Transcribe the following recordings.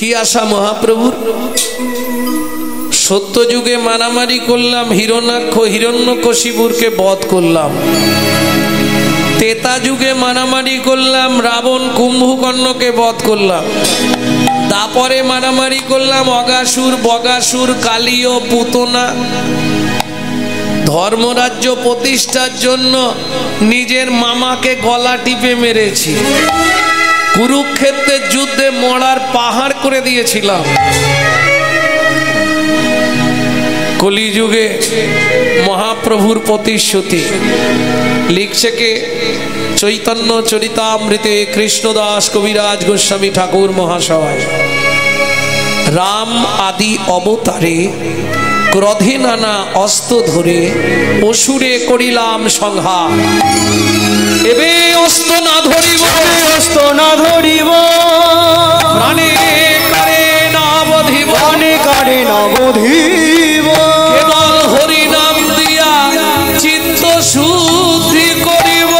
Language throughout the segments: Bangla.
কি আশা মহাপ্রভুর? সত্য যুগে মারামারি করলাম, হিরণ্যাক্ষ হিরণ্যকশিপুরকে বধ করলাম। ত্রেতা যুগে মারামারি করলাম, রাবণ কুম্ভকর্ণকে বধ করলাম। তারপরে মারামারি করলাম অগাসুর, বগাসুর, কালী ও পুতনা। ধর্মরাজ্য প্রতিষ্ঠার জন্য নিজের মামাকে গলা টিপে মেরেছি। কুরুক্ষেত্রের যুদ্ধে মরার পাহাড় করে দিয়েছিলাম। কলিযুগে মহাপ্রভুর প্রতিশ্রুতি লিখছে কে? চৈতন্য চরিতামৃতে কৃষ্ণদাস কবিরাজ গোস্বামী ঠাকুর মহাশয়। রাম আদি অবতারে ক্রোধে নানা অস্ত্র ধরে অসুরে করিলাম সংহার। এবে অস্ত্র না ধরিব, অস্ত্র না ধরিব, প্রাণে কারে না বধিব, প্রাণে কারে না বধিব। কেবল হরি নাম দিয়া চিত্ত শুদ্ধি করিব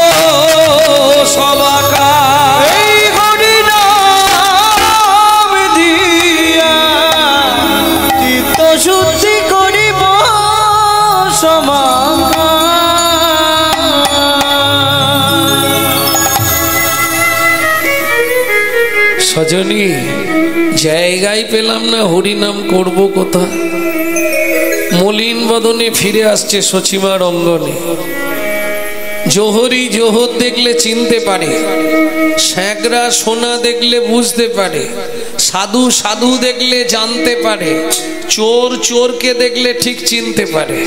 সবাকার। এই হরি নাম দিয়া চিত্ত শুদ্ধি করিব সবাকার। সজনী, জায়গায় পেলাম না, হরিনাম করব কোথায়? মলিন বদনে ফিরে আসছে সচিমার অঙ্গনে। জোহরি জোহর দেখলে চিনতে পারে, শ্যাকরা সোনা দেখলে বুঝতে পারে, সাধু সাধু দেখলে জানতে পারে, চোর চোরকে দেখলে ঠিক চিনতে পারে।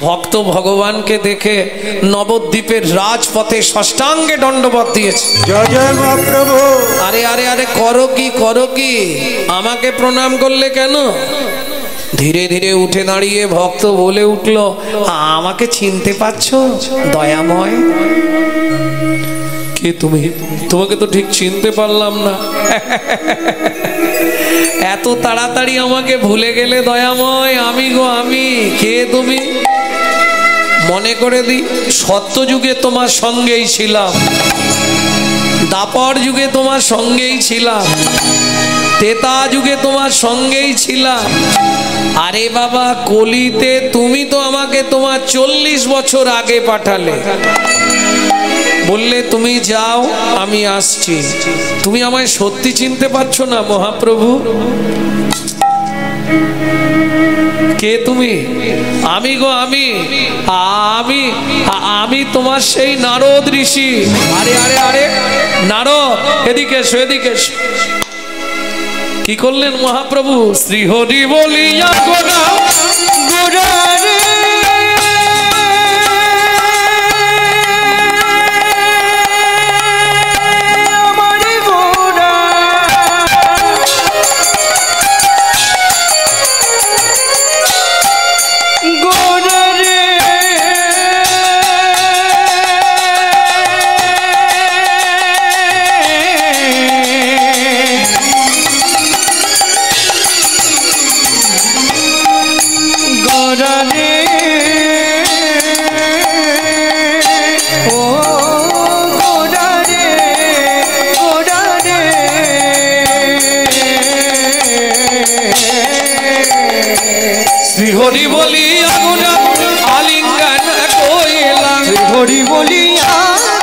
ভক্ত ভগবানকে দেখে নবদ্বীপের রাজপথে ষষ্ঠাঙ্গে দণ্ডবত দিয়েছে। জয় জয় মহাপ্রভু। আরে আরে আরে, করো কি করো কি? আমাকে প্রণাম করলে কেন? ধীরে ধীরে উঠে দাঁড়িয়ে ভক্ত বলে উঠল, আমাকে চিনতে পারছো দয়াময়? কে তুমি? তোমাকে তো ঠিক চিনতে পারলাম না। এত তাড়াতাড়ি আমাকে ভুলে গেলে দয়াময়? আমি গো আমি। কে তুমি? মনে করে দি, সত্য যুগে তোমার সঙ্গেই ছিলাম, দাপর যুগে তোমার সঙ্গেই ছিলাম, ত্রেতা যুগে তোমার সঙ্গেই ছিলাম। আরে বাবা, কলিতে তুমি তো আমাকে তোমার 40 বছর আগে পাঠালে, বললে তুমি যাও আমি আসছি। তুমি আমায় সত্যি চিনতে পারছো না মহাপ্রভু? কে তুমি? আমি গো আমি। আমি আমি তোমার সেই নারদ ঋষি। আরে আরে আরে নারদ, এদিকে এসো, এদিকে এসো। কি করলেন মহাপ্রভু? শ্রী হরি বলিয়া গোরা গোরা রে, হরি বলিয়া গোরা আলিঙ্গন কইলা, হরি বলিয়া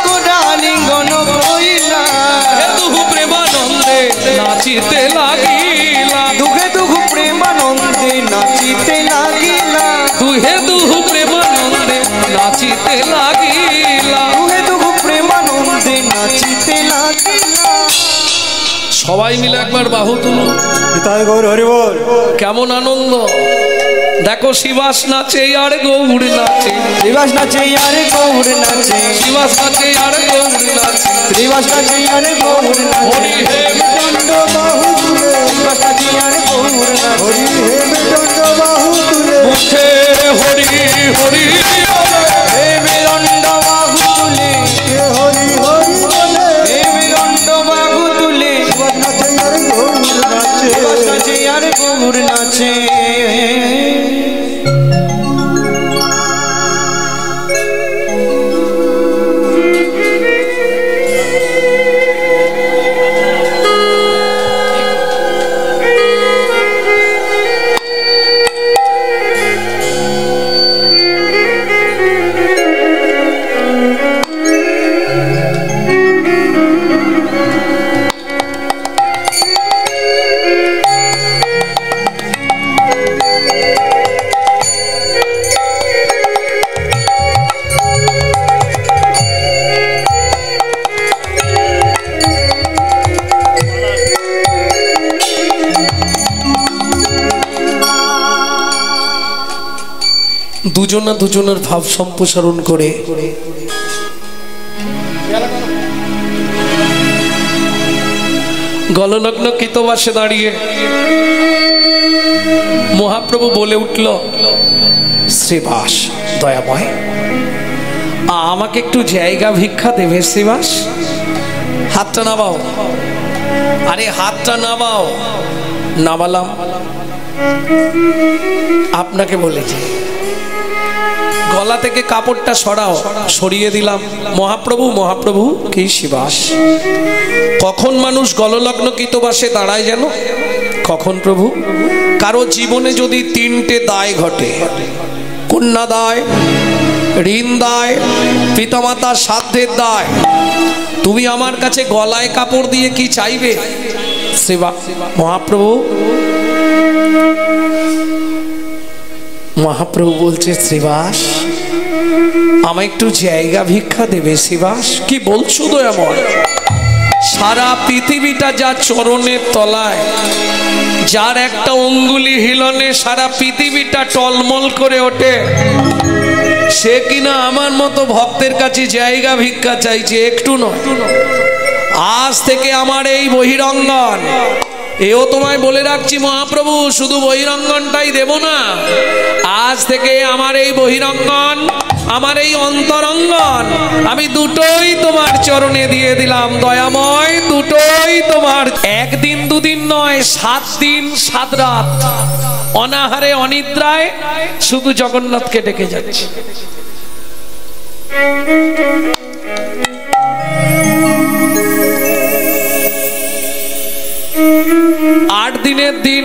গোরা আলিঙ্গন কইলা। দুহু প্রেমানন্দে নাচিতে লাগিলা, দুহে দুহু প্রেমানন্দে নাচিতে লাগিলা, দুহে দুহু প্রেমানন্দে নাচিতে লাগিলা, দুহে দুহু প্রেমানন্দে নাচিতে লাগিলা। সবাই মিলে একবার বাহু তুলুন। তাই গৌর হরি বল। কেমন আনন্দ! দেখো, শিবাস নাচে আর গৌর নাচে, শিবাস নাচে আর গৌর নাচে, শিবাস নাচে আর গৌর নাচে, শিবাস নাচে আর গৌর নাচে। হরি হে দণ্ড বাহু তুলে, শিবাস নাচে আর গৌর নাচে। হরি হে দণ্ড বাহু তুলে, মুখে হরি হরি হে দণ্ড বাহু তুলে, হরি হরি বলে, হে দণ্ড বাহু তুলে। শিবাস নাচে আর গৌর নাচে, শিবাস নাচে আর গৌর নাচে। দুজনা দুজনের ভাব সম্প্রসারণ করে গলনগ্ন কৃতবাসে দাঁড়িয়ে মহাপ্রভু বলে উঠল, শ্রীবাস দয়াময়, আমাকে একটু জায়গা ভিক্ষা দেবে শ্রীবাস? হাতটা নামাও। আরে হাতটা নামাও। নামালাম। আপনাকে বলেছি গলা থেকে কাপড়টা সরাও, সরিয়ে দিলাম। মহাপ্রভু মহাপ্রভু কি শ্রীবাস? কখন মানুষ গললগ্ন কৃতবাসে দাঁড়ায় যেন? কখন প্রভু? কারো জীবনে যদি তিনটে দায় ঘটে, কন্যা দায়, ঋণ দায়, পিতামাতার সাধ্যের দায়, তুমি আমার কাছে গলায় কাপড় দিয়ে কি চাইবে? মহাপ্রভু মহাপ্রভু বলছে, শ্রীবাস আমায় একটু জায়গা ভিক্ষা দেবে শ্রীবাস? কি বলছো দয়াময়? সারা পৃথিবীটা যা চরণের তলায়, যার একটা অঙ্গুলি হিলনে সারা পৃথিবীটা টলমল করে ওঠে, সে কিনা আমার মতো ভক্তের কাছে জায়গা ভিক্ষা চাইছে? একটু নয়। আজ থেকে আমার এই বহিরঙ্গন, এও তোমায় বলে রাখছি মহাপ্রভু, শুধু বহিরঙ্গনটাই দেব না, আজ থেকে আমার এই বহিরঙ্গন, আমার এই অন্তরঙ্গন, আমি দুটোই তোমার চরণে দিয়ে দিলাম দয়াময়, দুটোই তোমার। একদিন দুদিন নয়, 7 দিন 7 রাত অনাহারে অনিদ্রায় শুধু জগন্নাথকে ডেকে যাচ্ছে। আট দিনের দিন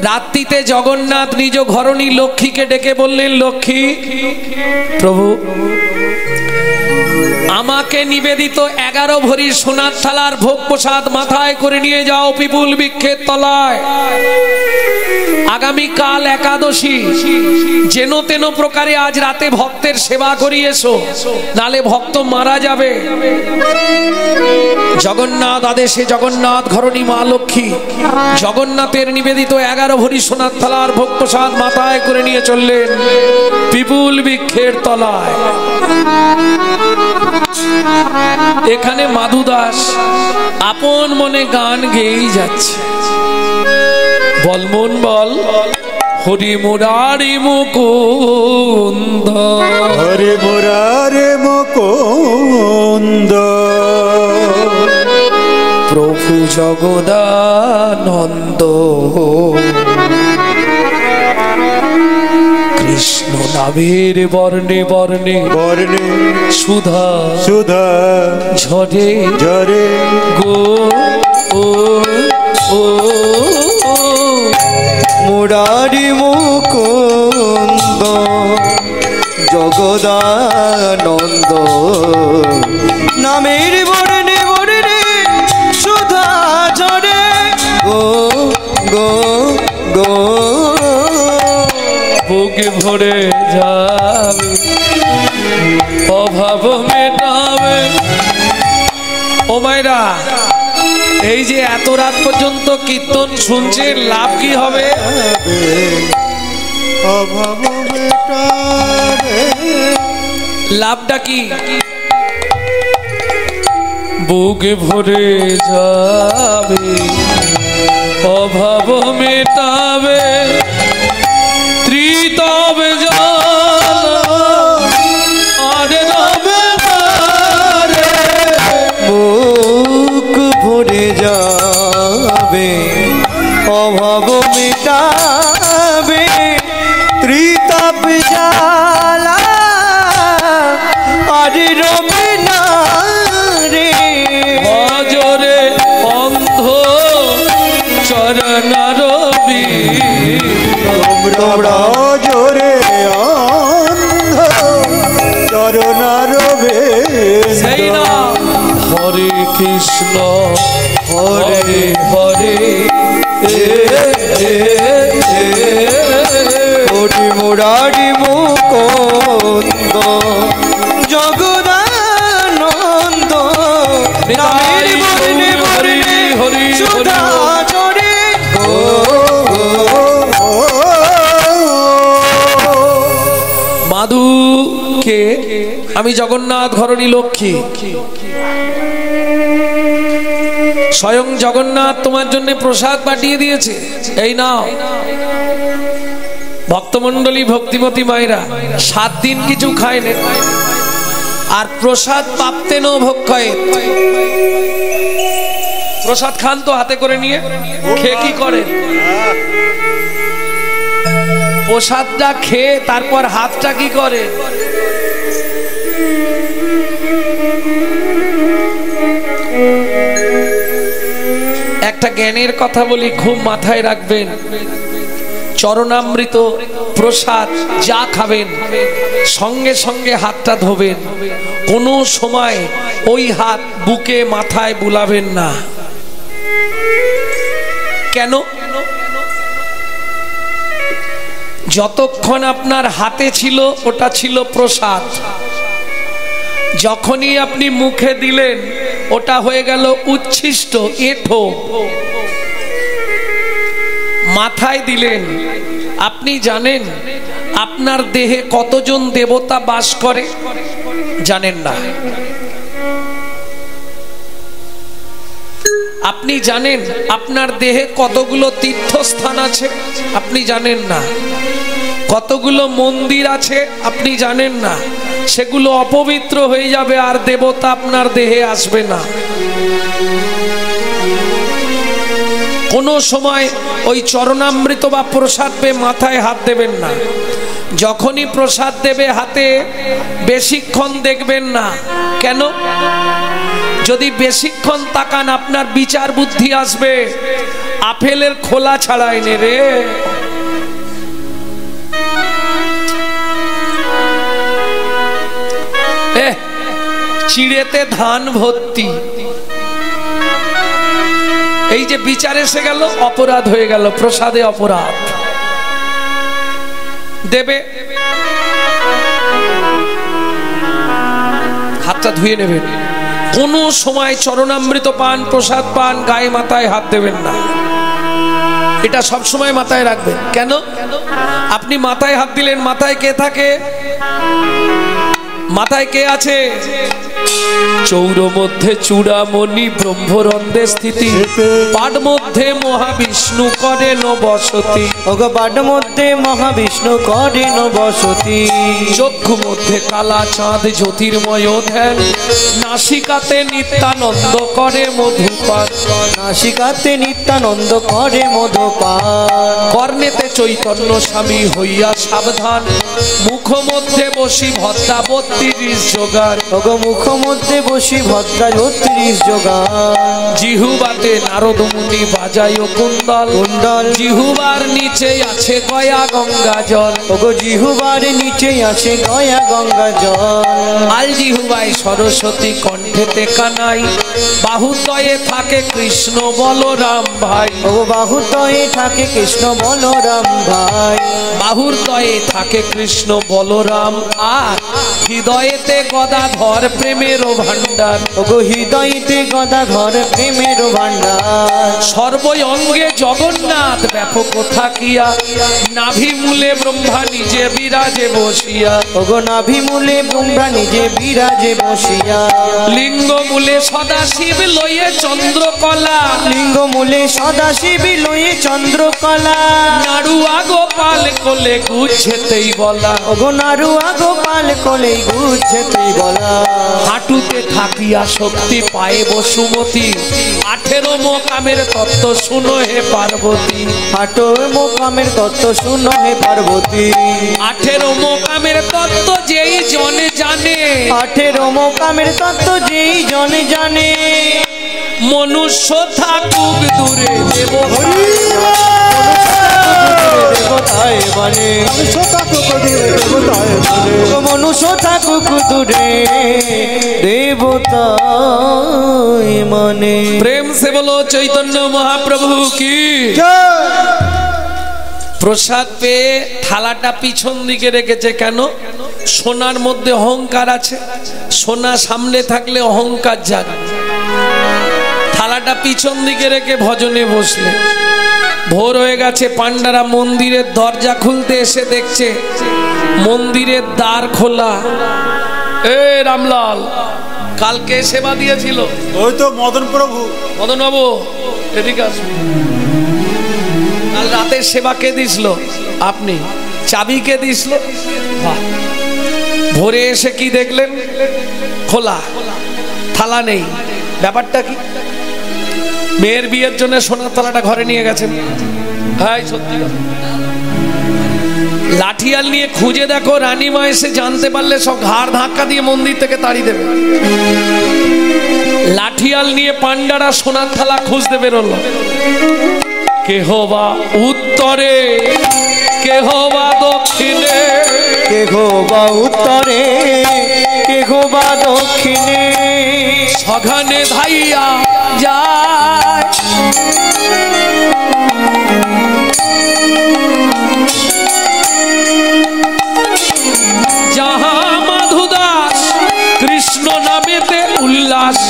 রাত্রিতে জগন্নাথ নিজ ঘরণী লক্ষ্মীকে ডেকে বললেন, লক্ষ্মী, প্রভু আমাকে নিবেদিত 11 ভরি সোনার থালার ভোগ প্রসাদ মাথায় করে নিয়ে যাও পিপুল বৃক্ষের তলায়। আগামীকাল একাদশী, যেন তেন প্রকারে আজ রাতে ভক্তের সেবা করিয়েছো, নালে ভক্ত মারা যাবে। জগন্নাথ আদেশে জগন্নাথ ঘরণী মা লক্ষ্মী জগন্নাথের নিবেদিত 11 ভরি সোনার থালার ভোগ প্রসাদ মাথায় করে নিয়ে চললেন পিপুল বৃক্ষের তলায়। এখানে মাধু দাস আপন মনে গান গেয়েই যাচ্ছে, বল মন বল, হরি মুরারি মুকুন্দ, হরি মুরারি মুকুন্দ, প্রভু জগদানন্দ, কৃষ্ণ নামের বর্ণে বর্ণে বর্ণে সুধা সুধা ঝরে ঝরে গো ও ও মুরারি মুকুন্দ জগদানন্দ, নামের বর্ণে বর্ণে সুধা ঝরে গো গো গো, বুকে ভরে যাবে অভাব মেটাবে। ও মায়েরা, এই যে এত রাত পর্যন্ত কীর্তন শুনছে, লাভ কি হবে? অভাব মেটাবে। লাভটা কি? বুকে ভরে যাবে অভাব মেটাবে, ত্রিতবে জল আর রবে রে, বুক ভরে যাবে অভাব মেটাবে, ত্রিতাপ জ্বালা আর রবে না রে, ভজরে অন্ধ চরণারবি, তোমরা জোরে অন্ধ চরণারবে। সেই না হরে কৃষ্ণ হরে হরে হরি মুরারি মুকুন্দ জগদানন্দ, নামের বর্ণে বর্ণে হরি সুধা ঝরে গো গো গো। আমি জগন্নাথ ঘরণী লক্ষ্মী, স্বয়ং জগন্নাথ তোমার জন্য প্রসাদ পাঠিয়ে দিয়েছে, এই নাও। ভক্তমণ্ডলী ভক্তিমতী মায়েরা 7 দিন কিছু খায়নি, আর প্রসাদ পাপতে ন ভক্ষয়ে। প্রসাদ খান তো হাতে করে নিয়ে, খেয়ে কি করে? প্রসাদটা খেয়ে তারপর হাতটা কি করে? একটা জ্ঞানের কথা বলি, খুব মাথায় রাখবেন। চরণামৃত প্রসাদ যা খাবেন সঙ্গে সঙ্গে হাতটা ধোবেন, কোনো সময় ওই হাত বুকে মাথায় বুলাবেন না। কেন? যতক্ষণ আপনার হাতে ছিল ওটা ছিল প্রসাদ, যখনই আপনি মুখে দিলেন ওটা হয়ে গেল উচ্ছিষ্ট এঁঠো। মাথায় দিলেন। আপনি জানেন আপনার দেহে কতজন দেবতা বাস করে? জানেন না। আপনি জানেন আপনার দেহে কতগুলো তীর্থস্থান আছে? আপনি জানেন না। কতগুলো মন্দির আছে? আপনি জানেন না। সেগুলো অপবিত্র হয়ে যাবে আর দেবতা আপনার দেহে আসবে না। কোনো সময় ওই চরণামৃত বা প্রসাদ পেয়ে মাথায় হাত দেবেন না। যখনই প্রসাদ দেবে হাতে বেশিক্ষণ দেখবেন না। কেন? যদি বেশিক্ষণ তাকান আপনার বিচার বুদ্ধি আসবে। আপেলের খোলা ছাড়াই নে রে। চিড়েতে ধান ভর্তি, এই যে বিচার এসে গেল, অপরাধ হয়ে গেল, প্রসাদে অপরাধ। দেবে, হাতটা ধুয়ে নেবেন। কোন সময় চরণামৃত পান, প্রসাদ পান, গায়ে মাথায় হাত দেবেন না। এটা সব সময় মাথায় রাখবেন। কেন? আপনি মাথায় হাত দিলেন, মাথায় কে থাকে? মাথায় কে আছে? চৌর মধ্যে চূড়ামণি ব্রহ্মরন্ধে স্থিতি, পাড মধ্যে মহাবিষ্ণু করেন বসতি। ওগো পাড মধ্যে মহাবিষ্ণু করেন বসতি। চক্ষু মধ্যে কালা চাঁদ জ্যোতির্ময় ধ্যান, নাসিকাতে নিত্যানন্দ করে মধুপান। নাসিকাতে নিত্যানন্দ করে মধুপান। কর্ণেতে চৈতন্য স্বামী হইয়া সাবধান, মুখ মধ্যে বসি ভদ্রা 32 যোগার। ওগো মুখ মধ্যে বসি ভদ্রা 32 যোগার। জিহুবাতে নারদ মুনি বাজায় কুণ্ডল, কুণ্ডল। জিহুবার নিচে আছে গয়া গঙ্গা জল। ওগো জিহুবার নিচে আছে গয়া গঙ্গা জল। আল জিহুবায় সরস্বতী, কণ্ঠেতে কানাই, বাহুতয়ে থাকে কৃষ্ণ বলরাম ভাই। ওগো বাহুতয়ে থাকে কৃষ্ণ বলরাম ভাই। বাহুর দয়ে থাকে কৃষ্ণ বলরাম, আর হৃদয়েতে গদাধর প্রেমের ভান্ডার। ওগো হৃদয়েতে গদাধর প্রেমের ভান্ডার। সর্ব অঙ্গে জগন্নাথ ব্যাপক থাকিয়া, নাভি মূলে ব্রহ্মা নিজে বিরাজে বসিয়া। ওগো নাভি মূলে ব্রহ্মা নিজে বিরাজে বসিয়া। লিঙ্গ মূলে সদাশিব লয়ে চন্দ্রকলা, লিঙ্গ মূলে সদাশিব লয়ে চন্দ্রকলা। নাড়ুয়া গোপাল কোলে গুছেতেই বলা। ওগো নাড়ুয়া গোপাল কোলে গুছেতেই বলা। হাঁটুতে থাকিয়া শক্তি পায়ে বসুমতি, 18 মোকামের তত্ত্ব শুনো হে পার্বতী। 18 মোকামের তত্ত্ব শুনো হে পার্বতী। 18 মোকামের তত্ত্ব যেই জনে জানে, 18 মোকামের তত্ত্ব যেই জনে জানে। মনুষ্য থাকুক দূরে দেবতায় মানে, মনুষ্য থাকুক দূরে দেবতায় মানে। প্রেম সে বলো চৈতন্য মহাপ্রভু কি। প্রসাদ পেয়ে থালাটা পিছন দিকে রেখেছে কেন? সোনার মধ্যে অহংকার আছে, সোনা সামনে থাকলে অহংকার জাগে। থালাটা পিছন দিকে রেখে ভজনে বসলে। ভোর হয়ে গেছে, পান্ডারা মন্দিরের দরজা খুলতে এসে দেখছে মন্দিরের দ্বার খোলা, এ রামলাল, কালকে সেবা দিয়েছিল ওই তো মদন প্রভু। মদন বাবু এদিকে আসুন। কাল রাতের সেবা কে দিছিল? আপনি। চাবি কে দিছিল? বাহ। ভোরে এসে কি দেখলেন? খোলা, থালা নেই। ব্যাপারটা কি? মেয়ের বিয়ের জন্য সোনার থালাটা ঘরে নিয়ে গেছেন। হ্যাঁ সত্যি। লাঠিয়াল নিয়ে খুঁজে দেখো, রানীমা এসে জানতে পারলে সব ঘাড় ধাক্কা দিয়ে মন্দির থেকে তাড়িয়ে দেবে। লাঠিয়াল নিয়ে পান্ডারা সোনার থালা খুঁজতে বেরোলো। কেহ বা উত্তরে, কেহ বা দক্ষিণে, কেহ বা উত্তরে, কেহ বা দক্ষিণে, সঘনে ধাইয়া যায়। যাহা মাধুদাস কৃষ্ণ নামেতে উল্লাস,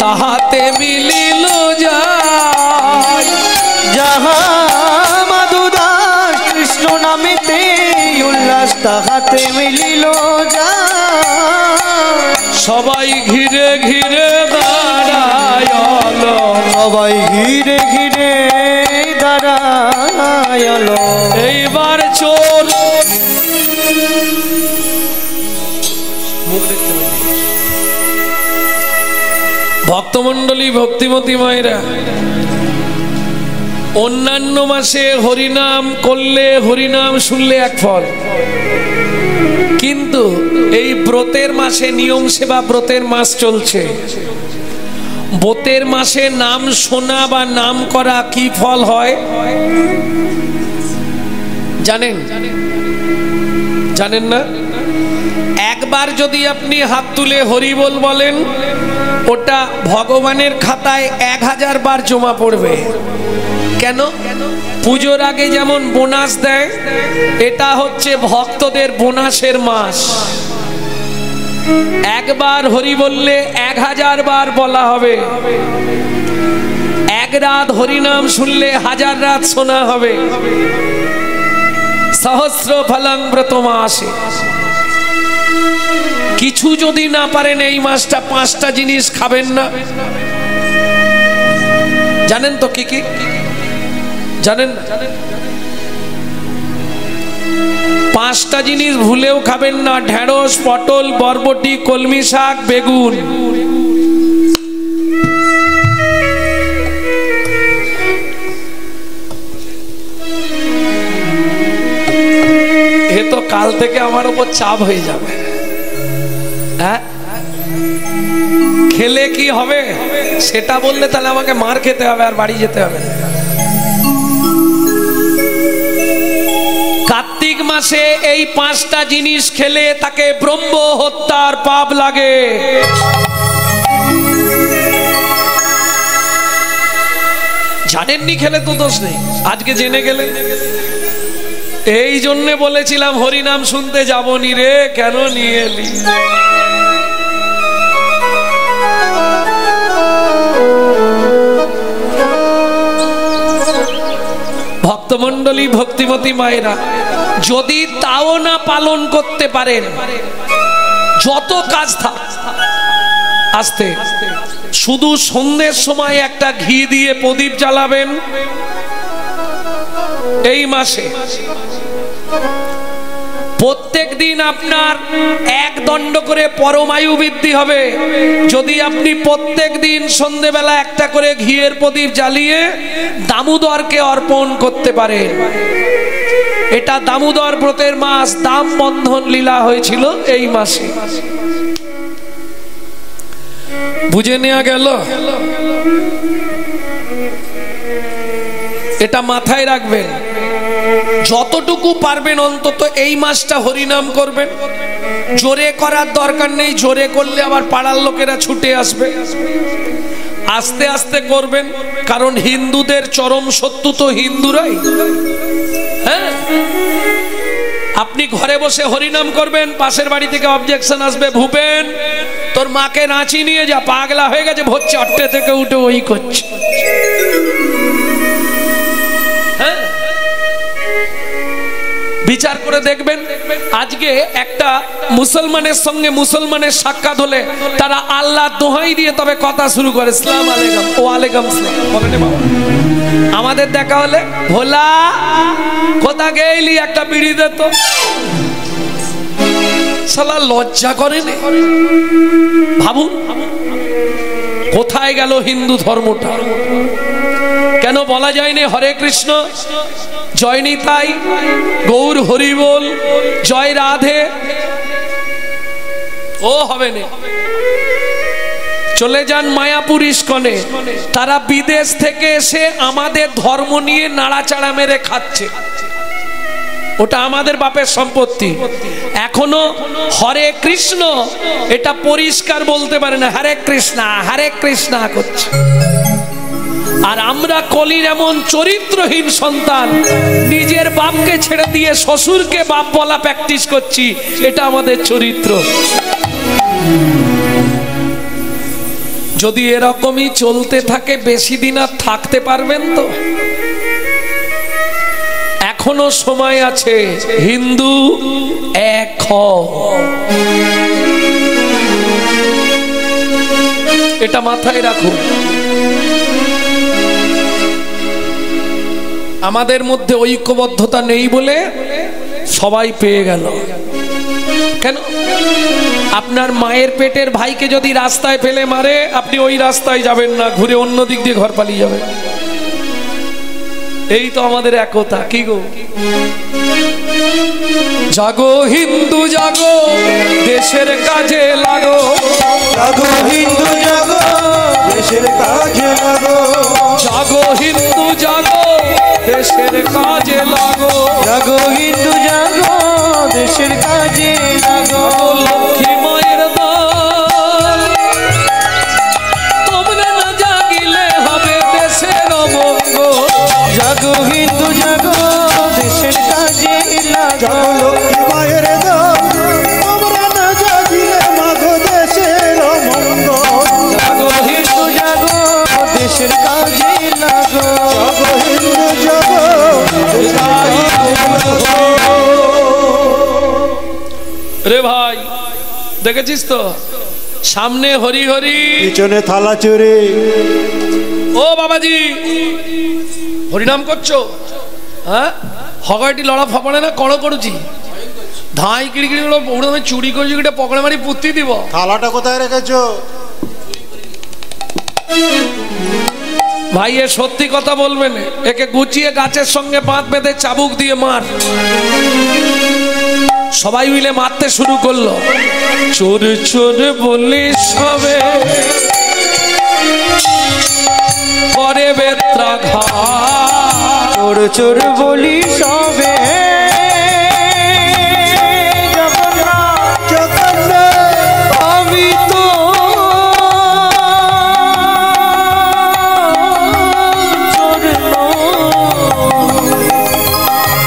তাহাতে মিলিল যায়। যাহা মাধুদাস কৃষ্ণ নামেতে উল্লাস, তাহাতে মিলিল যায়। সবাই ঘিরে ঘিরে দাঁড়ায়ল, সবাই ঘিরে ঘিরে দাঁড়ায়ল। এইবার চোর মুখ দেখতে পাই। ভক্তমণ্ডলী, ভক্তিমতী মায়েরা, অন্যান্য মাসে হরিনাম করলে, হরিনাম শুনলে এক ফল, কিন্তু এই ব্রতের মাসে নিয়ম সেবা ব্রতের মাস চলছে। ব্রতের মাসে নাম শোনা বা নাম করা কি ফল হয় জানেন? জানেন না? একবার যদি আপনি হাত তুলে হরিবোল বলেন, ওটা ভগবানের খাতায় 1000 বার জমা পড়বে। কেন? পুজোর আগে যেমন বোনাস দেয়, এটা হচ্ছে ভক্তদের বোনাসের মাস। একবার হরি বললে 1000 বার বলা হবে। এক রাত হরিনাম শুনলে 1000 রাত শোনা হবে। সহস্র ফলং ব্রত মাসে। কিছু যদি না পারেন এই মাসটা 5টা জিনিস খাবেন না। জানেন তো কি কি? জানেন না? 5টা জিনিস ভুলেও খাবেন না। ঢেঁড়স, পটল, বরবটি, কলমি শাক, বেগুন। এ তো কাল থেকে আমার উপর চাপ হয়ে যাবে। হ্যাঁ, খেলে কি হবে সেটা বললে তাহলে আমাকে মার খেতে হবে আর বাড়ি যেতে হবে। কার্তিক মাসে এই 5টা জিনিস খেলে তাকে ব্রহ্ম হত্যার পাপ লাগে। জানেননি, খেলে তো দোষ নেই, আজকে জেনে গেলেন। এই জন্যে বলেছিলাম হরিনাম শুনতে যাবনি রে, কেন নিয়ে এলি? ভক্তমণ্ডলী, ভক্তিমতী মায়েরা, যদি তাও না পালন করতে পারেন, যত কাজ থাক আস্তে, শুধু সন্ধ্যের সময় একটা ঘি দিয়ে প্রদীপ জ্বালাবেন। এই মাসে প্রত্যেক দিন আপনার 1 দণ্ড করে পরমায়ু বৃদ্ধি হবে। যদি আপনি প্রত্যেক দিন সন্ধ্যেবেলা একটা করে ঘিয়ের প্রদীপ জ্বালিয়ে দামোদরকে অর্পণ করতে পারেন। এটা দামোদর ব্রতের মাস, দাম বন্ধন লীলা হয়েছিল এই মাসে। বুঝে নেওয়া গেল? এটা মাথায় রাখবেন। যতটুকু পারবেন অন্তত এই মাসটা হরিনাম করবেন। জোরে করার দরকার নেই, জোরে করলে আবার পাড়ার লোকেরা ছুটে আসবে। আস্তে আস্তে করবেন, কারণ হিন্দুদের চরম শত্রু তো হিন্দুরাই। হ্যাঁ, আপনি ঘরে বসে হরিনাম করবেন, পাশের বাড়ি থেকে অবজেকশন আসবে, ভূপেন তোর মাকে রাঁচি নিয়ে যা, পাগলা হয়ে গেছে, ভোর 4টে থেকে উঠে ওই করছে। বিচার করে দেখবেন, আজকে একটা মুসলমানের সঙ্গে মুসলমানের সাক্ষাৎ হলে তারা আল্লাহ দোহাই দিয়ে তবে কথা শুরু করে, আসসালামু আলাইকুম, ওয়া আলাইকুম আসসালাম বলে নে বাবা। আমাদের দেখা হলে ভোলা কোথা গেলি একটা বিড়ি দে তো, শালা লজ্জা করে না। ভাবুন কোথায় গেল হিন্দু ধর্মটা? কেন বলা যায়নি হরে কৃষ্ণ, জয় নিতাই, গৌর হরি বল, জয় রাধে? ও হবে না। চলে যান মায়াপুর ইস্কনে, তারা বিদেশ থেকে এসে আমাদের ধর্ম নিয়ে নাড়াচাড়া মেরে খাচ্ছে, ওটা আমাদের বাপের সম্পত্তি। এখনো হরে কৃষ্ণ এটা পরিষ্কার বলতে পারে না, হরে কৃষ্ণা করছে। আর আমরা কলির এমন চরিত্রহীন সন্তান, নিজের বাপকে ছেড়ে দিয়ে শ্বশুরকে বাপ বলা প্র্যাকটিস করছি, এটা আমাদের চরিত্র। যদি এরকমই চলতে থাকে বেশি দিন আর থাকতে পারবেন তো? এখনো সময় আছে, হিন্দু এক হও, এটা মাথায় রাখুন। আমাদের মধ্যে ঐক্যবদ্ধতা নেই বলে সবাই পেয়ে গেল। কেন? আপনার মায়ের পেটের ভাইকে যদি রাস্তায় ফেলে মারে, আপনি ওই রাস্তায় যাবেন না, ঘুরে অন্য দিক দিয়ে ঘর পালিয়ে যাবেন। এই তো আমাদের একতা। কি গো, জাগো হিন্দু জাগো, দেশের কাজে লাগো, জাগো হিন্দু জাগো, দেশের কাজে লাগো, জাগো হিন্দু জাগো, দেশের কাজে লাগো, জাগো হিন্দু জাগো, দেশের কাজে লাগো। লক্ষ্মী মায়ের দল, তোমরা না জাগিলে হবে দেশের অমঙ্গল। জাগো হিন্দু জাগো, দেশের কাজে লাগো, লক্ষ্মী মায়ের দল, তোমরা না জাগিলে মাগো দেশের অমঙ্গল। জাগো হিন্দু জাগো, দেশের কাজে লাগো, জাগো হিন্দু জাগো, রে ভাই দেখেছিস তো, সামনে হরি হরি, পিছনে থালা চুরি। ও বাবাজি হরিনাম করছো? হ্যাঁ, হগাইটি লড়া ফপড়ে না কড় করছি, ধাই কিড়িকিড়ি ওগুলো চুরি করছি, কিটা পকড়ে মারি পুঁতি দিব। থালাটা কোথায় রেখেছো? ভাই এ সত্যি কথা বলবেন, একে গুছিয়ে গাছের সঙ্গে বাঁধ বেঁধে চাবুক দিয়ে মার। সবাই মিলে মারতে শুরু করলো। চোর চোর বলে সবে করে বেত্রাঘাত, চোর চোর বলি সবে, আমি তো চোর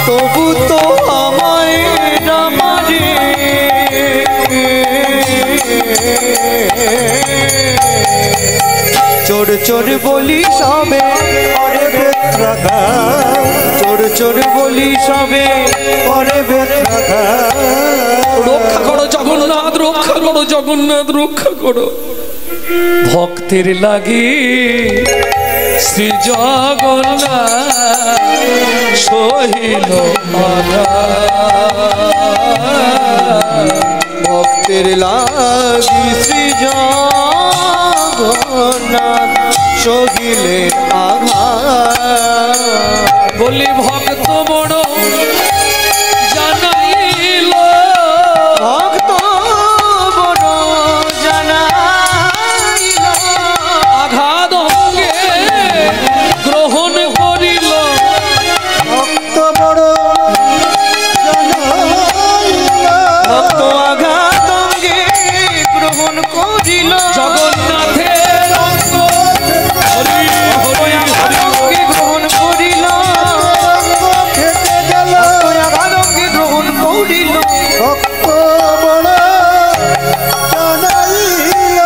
তবু তো আমায় মারে, চোর চোর বলি সবে, চোর চোর বলি সবে, পরে রক্ষা করো জগন্নাথ, রক্ষা করো জগন্নাথ, রক্ষা করো। ভক্তের লাগি শ্রী জগন্নাথ সহিল ভক্তের লাগি শ্রী জগন্নাথ সহিলে আঘাত। বলি ভক্ত বড় জানাইল, ভক্ত বড় জানাইল, আঘাত অঙ্গে গ্রহণ করিল, ভক্ত বড় জানাইল, ভক্ত আঘাত অঙ্গে গ্রহণ করিল, জগন্নাথের অঙ্গ হরি হরি হরি অঙ্গে গ্রহণ করিল, খেতে গেল। আঘাত অঙ্গে গ্রহণ করিল, ভক্ত বড় জানাইল।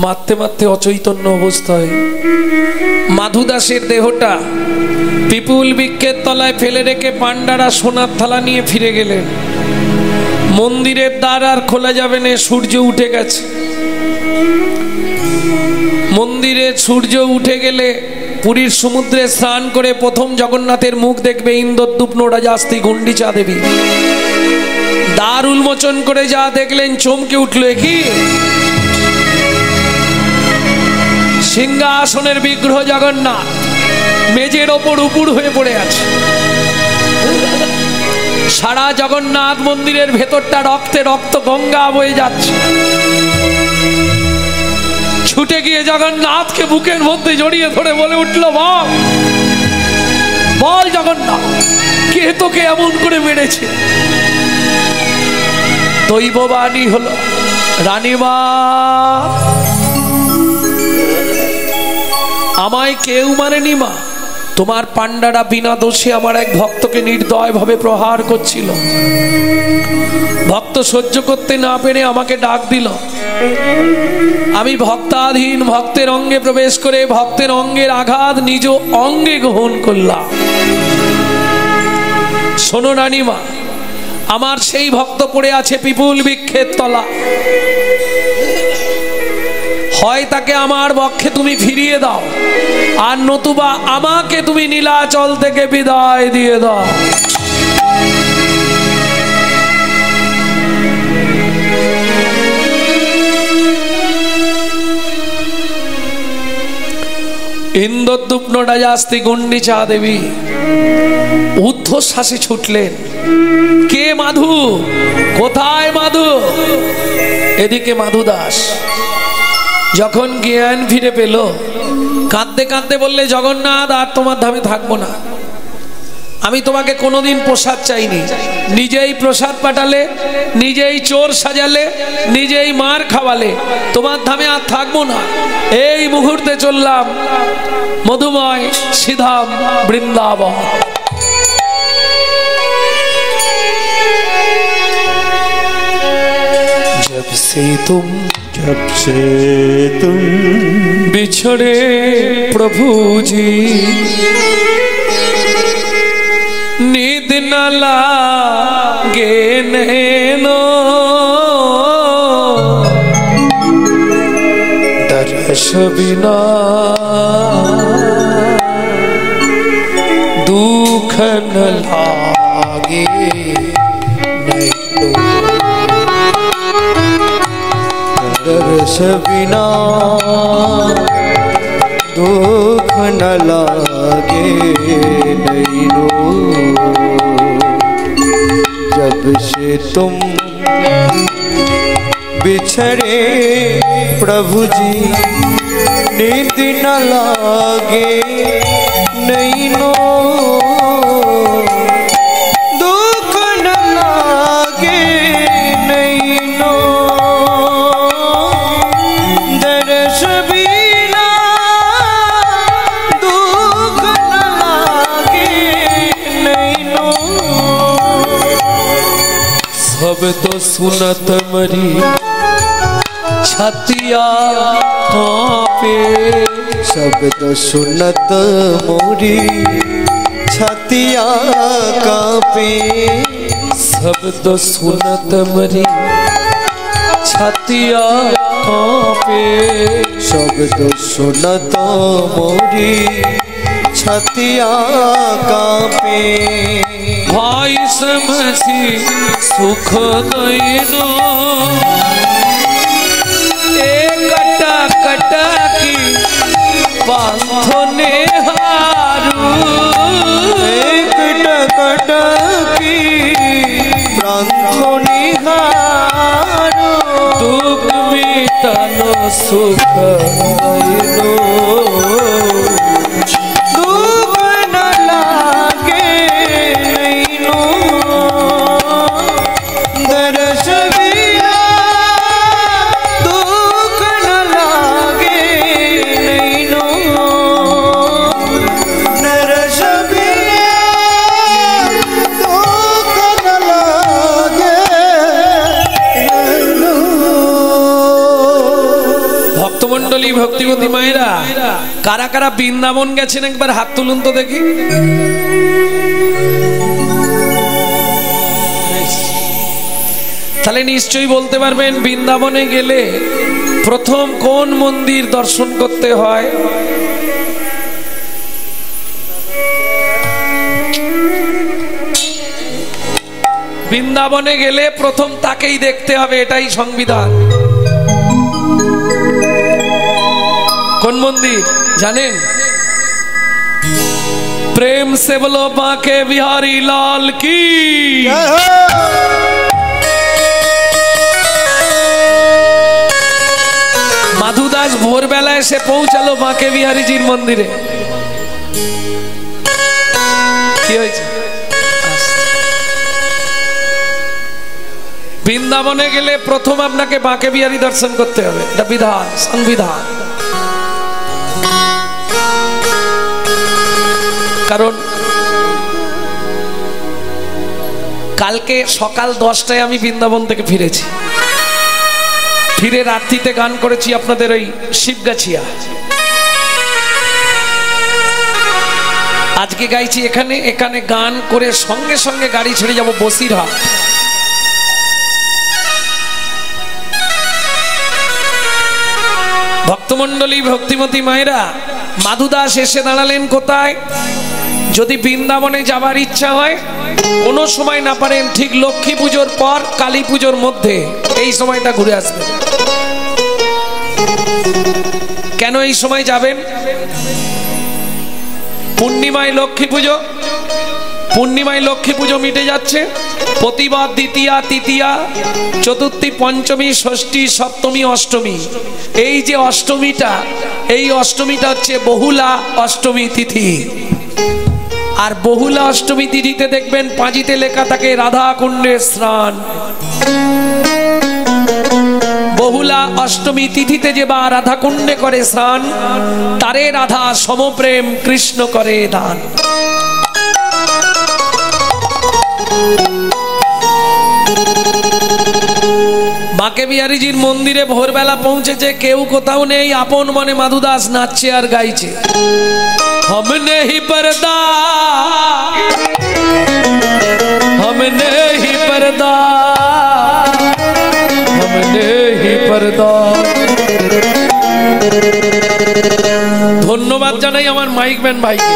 মারতে মারতে অচৈতন্য অবস্থায় মাধু দাসের দেহটা পিপুল বৃক্ষের তলায় ফেলে রেখে পাণ্ডারা সোনার থালা নিয়ে ফিরে গেলেন। মন্দিরের দ্বার আর খোলা যাবে না, সূর্য উঠে গেছে। মন্দিরে সূর্য উঠে গেলে পুরীর সমুদ্রে স্নান করে প্রথম জগন্নাথের মুখ দেখবে ইন্দ্রদ্যুপ রাজাস্তি গুন্ডিচা দেবী। দ্বার উন্মোচন করে যা দেখলেন চমকে উঠল, কি সিংহাসনের বিগ্রহ জগন্নাথ মেজের ওপর উপুড় হয়ে পড়ে আছে। সারা জগন্নাথ মন্দিরের ভেতরটা রক্তে রক্ত গঙ্গা বয়ে যাচ্ছে। ছুটে গিয়ে জগন্নাথকে বুকের মধ্যে জড়িয়ে ধরে বলে উঠল, বল জগন্নাথ, কে তোকে এমন করে মেরেছে? দৈববাণী হলো, রানীমা আমায় কেউ মারেনি মা, তোমার পাণ্ডারা বিনা দোষে আমার এক ভক্তকে নির্দয় ভাবে প্রহার করছিল। ভক্ত সহ্য করতে না পেরে আমাকে ডাক দিল। আমি ভক্তাধীন ভক্তের অঙ্গে প্রবেশ করে ভক্তের অঙ্গের আঘাত নিজ অঙ্গে গ্রহণ করলাম। শোনো রানীমা, আমার সেই ভক্ত পড়ে আছে পিপুল বৃক্ষের তলা, হয় তাকে আমার বক্ষে তুমি ফিরিয়ে দাও, আর নতুবা আমাকে তুমি নীলাচল থেকে বিদায় দিয়ে দাও। ইন্দ্রদ্যুপ রাজাস্তি গুন্ডিচা দেবী ঊর্ধ্বশ্বাসে ছুটলেন। কে মাধু? কোথায় মাধু? এদিকে মাধু দাস যখন জ্ঞান ফিরে পেল, কাঁদতে কাঁদতে বললে, জগন্নাথ আর তোমার ধামে থাকবো না। আমি তোমাকে কোনোদিন প্রসাদ চাইনি, নিজেই প্রসাদ পাঠালে, নিজেই চোর সাজালে, নিজেই মার খাওয়ালে, তোমার ধামে আর থাকবো না। এই মুহূর্তে চললাম মধুময় শ্রীধাম বৃন্দাবন। जब से तुम बिछड़े प्रभु जी, नींद न लागे नैनो, दर्श बिना दुख न लागे नैनो, दर्श बिना दुख न लागे नैनो। जब से तुम बिछड़े प्रभु जी, नींद न लागे नैनो, दुख न लागे नैनो, दर्श बिना दुख न लागे नैनो। शब्द सुनत मरी छतिया कांपे, शब्द सुनत मोरी छतिया कांपे, शब्द सुनत मरी छतिया कांपे, शब्द सुनत मोरी छतिया कांपे। भाई समझी सुख दैनो, कटा कटा की बांधने हारू, कटा कटा की बांधने हारू, दुख मिटानो सुख दैनो, दुख न लागे नैनो, दर्श बिना दुख न लागे नैनो, दर्श बिना दुख न लागे नैनो। भक्त ভক্তমণ্ডলী ভক্তিমতী মায়েরা, কারা কারা বৃন্দাবন গেছেন একবার হাত তুলুন তো দেখি। তাহলে নিশ্চয়ই বলতে পারবেন বৃন্দাবনে গেলে প্রথম কোন মন্দির দর্শন করতে হয়? বৃন্দাবনে গেলে প্রথম তাকেই দেখতে হবে, এটাই সংবিধান। কোন মন্দির জানেন? প্রেম সে বলো বাঁকে বিহারী লাল কি। মাধুদাস ভোরবেলা এসে পৌঁছালো বাঁকে বিহারীজির মন্দিরে। কি হয়েছে? বৃন্দাবনে গেলে প্রথম আপনাকে বাঁকে বিহারী দর্শন করতে হবে, এটা বিধান, সংবিধান। কারণ কালকে সকাল 10টায় আমি বৃন্দাবন থেকে ফিরেছি, ফিরে রাত্রিতে গান করেছি আপনাদের ওই শিবগাছিয়া। আজকে গাইছি এখানে, এখানে গান করে সঙ্গে সঙ্গে গাড়ি ছেড়ে যাব বসিরহাট। ভক্তমণ্ডলী ভক্তিমতী মায়েরা, মাধুদাস এসে দাঁড়ালেন কোথায়? যদি বৃন্দাবনে যাবার ইচ্ছা হয়, কোনো সময় না পারেন, ঠিক লক্ষ্মী পুজোর পর কালী পুজোর মধ্যে এই সময়টা ঘুরে আসবেন। কেন এই সময় যাবেন? পূর্ণিমায় লক্ষ্মী পুজো, পূর্ণিমায় লক্ষ্মী পুজো মিটে যাচ্ছে। প্রতিবার দ্বিতীয়া, তৃতীয়া, চতুর্থী, পঞ্চমী, ষষ্ঠী, সপ্তমী, অষ্টমী, এই যে অষ্টমীটা, এই অষ্টমীটা হচ্ছে বহুলা অষ্টমী তিথি। আর বহুলা অষ্টমী তিথিতে দেখবেন পাঁজিতে লেখা থাকে রাধা কুণ্ডে স্নান। বহুলা অষ্টমী তিথিতে যে বা রাধা কুণ্ডে করে স্নান, তারে রাধা সমপ্রেম কৃষ্ণ করে দান। বাঁকে বিহারীজির মন্দিরে ভোরবেলা পৌঁছেছে, কেউ কোথাও নেই, আপন মনে মাধুদাস নাচছে আর গাইছে। हमने ही पर्दा, हमने ही पर्दा, हमने ही पर्दा। ধন্যবাদ জানাই আমার মাইক ম্যান ভাইকে,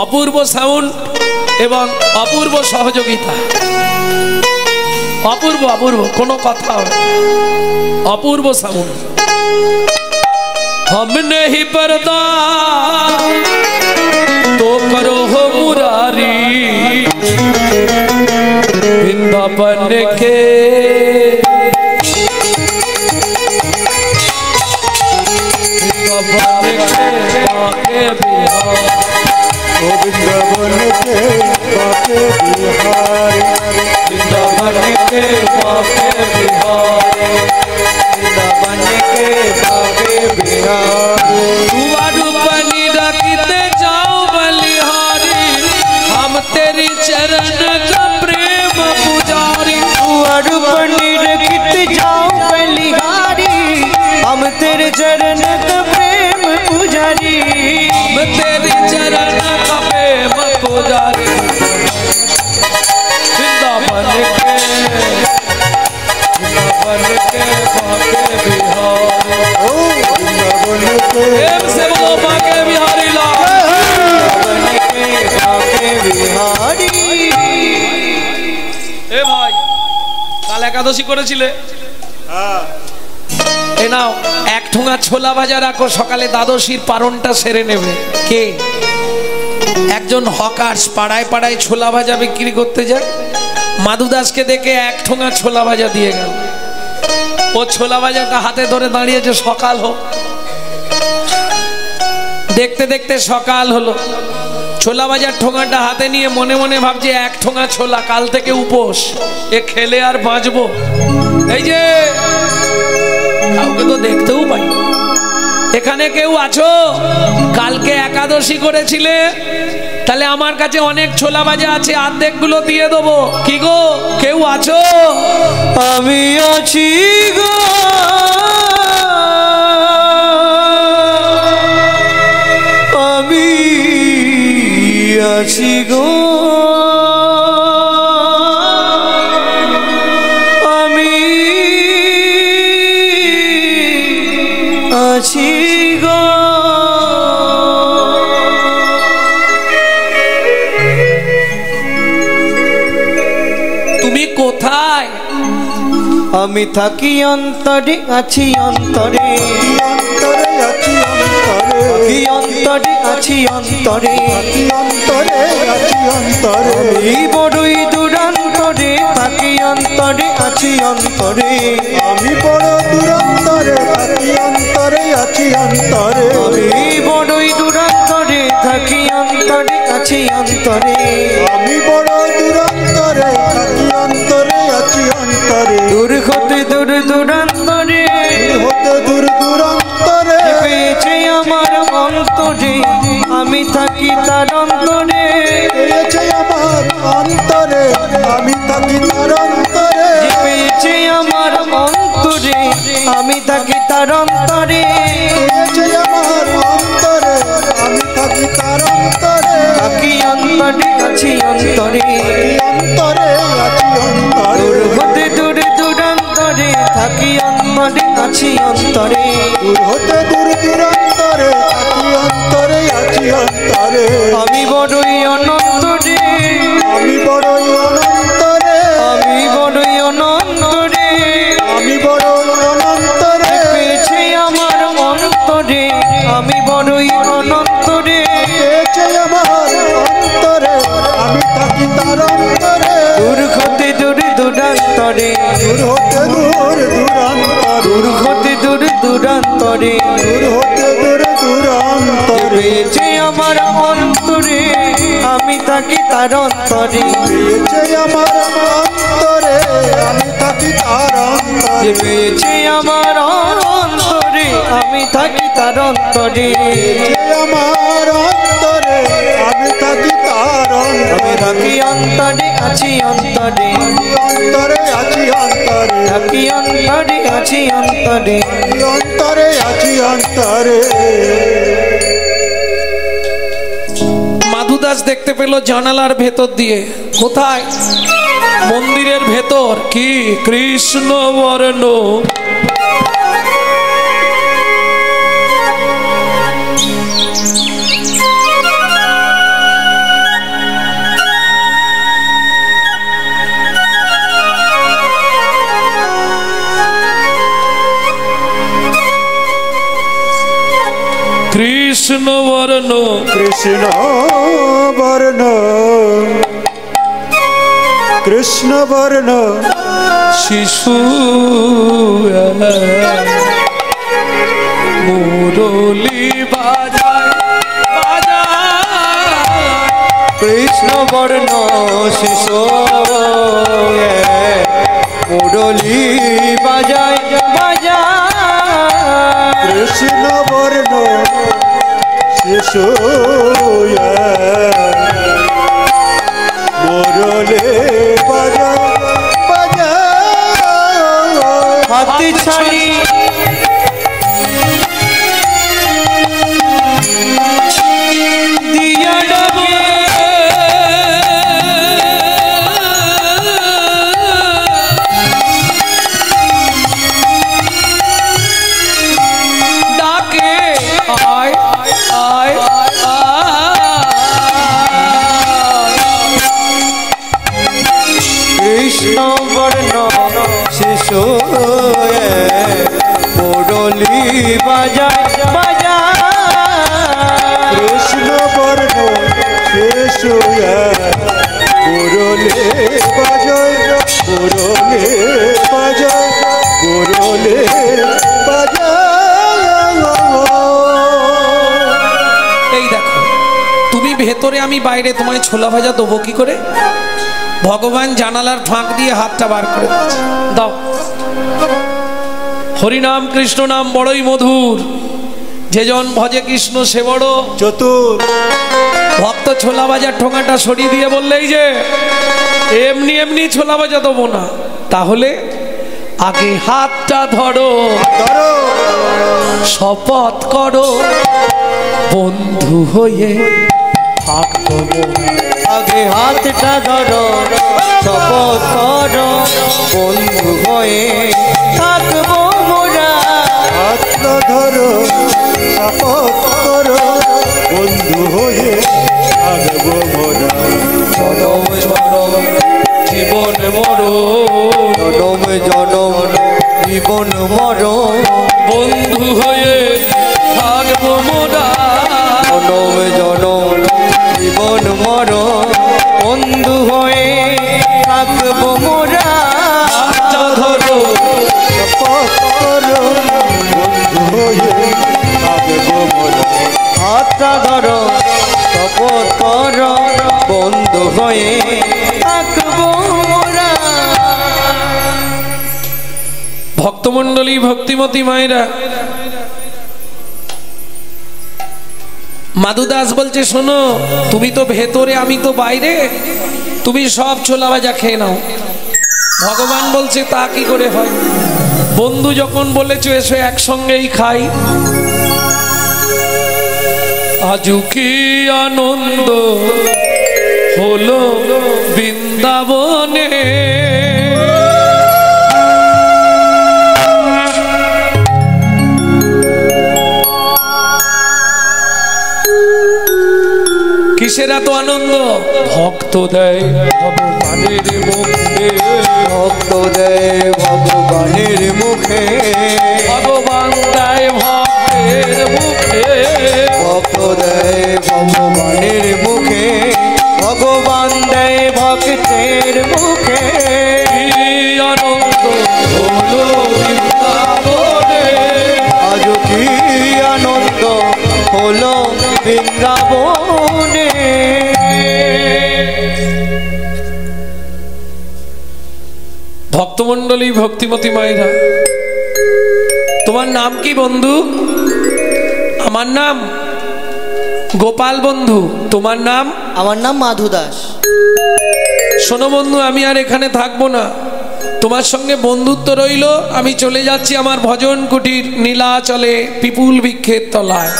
অপূর্ব সাউন্ড এবং অপূর্ব সহযোগিতা। অপূর্ব অপূর্ব কোনো কথা হবে, অপূর্ব সাউন্ড। हमने ही पर्दा तो करो हो मुरारी, वृंदावन के बाके बिहार, वृंदावन के बाके बिहार, वृंदावन के बाके बिहार, वृंदावन के बाके बिहार। रूपनी रखते जाओ बलिहारी, हम तेरी चरण का प्रेम पुजारी। रूपनी रखते जाओ बलिहारी, हम तेरे चरण का प्रेम पुजारी, हम तेरी चरण का प्रेम पुजारी। वृंदावन के बाके बिहार, वृंदावन के प्रेम से बोलो बाके बिहारी लाल। बाके बिहारी। এ ভাই, কাল একাদশী করেছিলে? এ নাও এক ঠোঙা ছোলা ভাজা রাখো, সকালে দ্বাদশীর পারণটা সেরে নেবে। কে? একজন হকার্স পাড়ায় পাড়ায় ছোলা ভাজা বিক্রি করতে যায়, মাধুদাসকে দেখে এক ঠোঙা ছোলা ভাজা দিয়ে গেল। ও ছোলা ভাজাটা হাতে ধরে দাঁড়িয়েছে, সকাল হোক। দেখতে দেখতে সকাল হলো, ছোলা ভাজার ঠোঙাটা হাতে নিয়ে মনে মনে ভাবছে এক ঠোঙা ছোলা, কাল থেকে উপোস, এ খেলে আর বাঁচবো। এই যে কাউকে তো দেখতেও পাই, এখানে কেউ আছো? কালকে একাদশী করেছিলে? তাহলে আমার কাছে অনেক ছোলা ভাজা আছে, অর্ধেক গুলো দিয়ে দেবো। কি গো, কেউ আছো? আমি আছি গো। আছি গো তুমি কোথায়? আমি থাকি অন্তরে আছি অন্তরে অন্তরে আছি অন্তরে থাকি অন্তরে আছি অন্তরে অন্তরে আছি অন্তরে এই বড়ই দূরান্তরে থাকি অন্তরে আছি অন্তরে আমি বড় দূরান্তরে থাকি অন্তরে আছি অন্তরে এই বড়ই দূরান্তরে থাকি অন্তরে আছি অন্তরে আমি বড় দূরান্তরে থাকি অন্তরে আছি অন্তরে দূর হতে দূর দূরান্তরে হতে দূর দূরান্তরে পেয়েছে আমার অন্তরে আমি থাকি তার অন্তরে পেয়েছে আমার অন্তরে আমি থাকি তার অন্তরে পেয়েছে আমার অন্তরে আমি থাকি তার অন্তরে পেয়েছে আমার অন্তরে আমি থাকি তার অন্তরে থাকি অন্তরে আছি অন্তরে অন্তরে আছি অন্তরে দূর হতে দূর দূরান্তরে থাকি অন্তরে আছি অন্তরে দূর হতে দূর দূরান্তরে থাকি অন্তরে আছি অন্তরে আমি বড়ই অনন্তরে আমি বড়ই অনন্তরে আমি বড়ই অনন্তরে আমি বড় অনন্তরে পেয়েছে আমার অন্তরে আমি বড়ই অনন্তরে পেয়েছে আমার অন্তরে আমি থাকি তার অন্তরে দূর হতে দূর দূরান্তরে দূর হতে দূর দূরান্তরে দূর হতে দূর দূরান্তরে দূর হতে দূর দূরান্তরে পেয়েছে আমার অন্তরে আমি থাকি তার অন্তরে পেয়েছে আমার অন্তরে আমি থাকি তার অন্তরে পেয়েছে আমার অন্তরে আমি থাকি তার অন্তরে পেয়েছে আমার অন্তরে আমি থাকি তার আমি অন্তরে থাকি অন্তরে আছি অন্তরে অন্তরে আছি অন্তরে থাকি অন্তরে আছি অন্তরে অন্তরে আছি অন্তরে মাধুদাস দেখতে পেল জানালার ভেতর দিয়ে। কোথায়? মন্দিরের ভেতর। কি কৃষ্ণ বর্ণ কৃষ্ণ বর্ণ কৃষ্ণ বর্ণ কৃষ্ণ বর্ণ শিশু মুরলি বাজায় বাজায় কৃষ্ণ বর্ণ শিশু মুরলি বাজায় বাজায় কৃষ্ণ বর্ণ শিশু মুরলি বাজা বাজা হাতি ছাড়ি দিয়া ডাকে ডাকে আয় আয় কৃষ্ণ বর্ণ শিশু মুরলি বাজায় বাজায় কৃষ্ণ বর্ণ শিশু মুরলি বাজয় মুরলি বাজয় মুরলি বাজয় এই দেখো, তুমি ভেতরে আমি বাইরে, তোমায় ছোলা ভাজা দেবো কি করে? ভগবান জানালার ফাঁক দিয়ে হাতটা বার করে দিচ্ছে। দাও। হরিনাম কৃষ্ণ নাম বড়ই মধুর, যেজন ভজে কৃষ্ণ সে বড় চতুর। ভক্ত ছোলা ভাজার ঠোঙাটা সরিয়ে দিয়ে বললেই যে এমনি এমনি ছোলা ভাজা দেবো না, তাহলে আগে হাতটা ধরো, ধরো শপথ করো বন্ধু হয়ে থাকবো। আগে হাতটা ধরো শপথ করো বন্ধু হয়ে থাকবো মোরা হাতটা ধরো বন্ধু হয়ে থাকবো মোরা, জনম জনম জীবন মরণ বন্ধু হয়ে থাকবো মোরা। হাতটা ধরো হাতটা ধরো শপথ করো বন্ধু হয়ে থাকবো মোরা। ভক্তমণ্ডলী, ভক্তিমতী মায়েরা, মাধু দাস বলছে শোনো, তুমি তো ভেতরে আমি তো বাইরে, তুমি সব ছোলা ভাজা খেয়ে নাও। ভগবান বলছে তা কি করে হয়, বন্ধু যখন বলেছো এসো একসঙ্গেই খাই। আজু কি আনন্দ হলো বৃন্দাবনে, কিসের এত আনন্দ? ভক্ত দেয় ভগবানের মুখে, ভক্ত দেয় ভগবানের মুখে, ভগবান দেয় ভক্তের মুখে, ভক্ত দেয় ভগবানের মুখে, ভগবান দেয় ভক্তের মুখে। কি আনন্দ হলো বৃন্দাবনে, আজ কি আনন্দ হলো বৃন্দাবনে। ভক্তমণ্ডলী, ভক্তিমতী মায়েরা, তোমার নাম কি বন্ধু? আমার নাম গোপাল বন্ধু। তোমার নাম? আমার নাম মাধু দাস। শোনো বন্ধু, আমি আর এখানে থাকবো না, তোমার সঙ্গে বন্ধুত্ব রইল। আমি চলে যাচ্ছি আমার ভজন কুটির নীলাচলে পিপুল বৃক্ষের তলায়।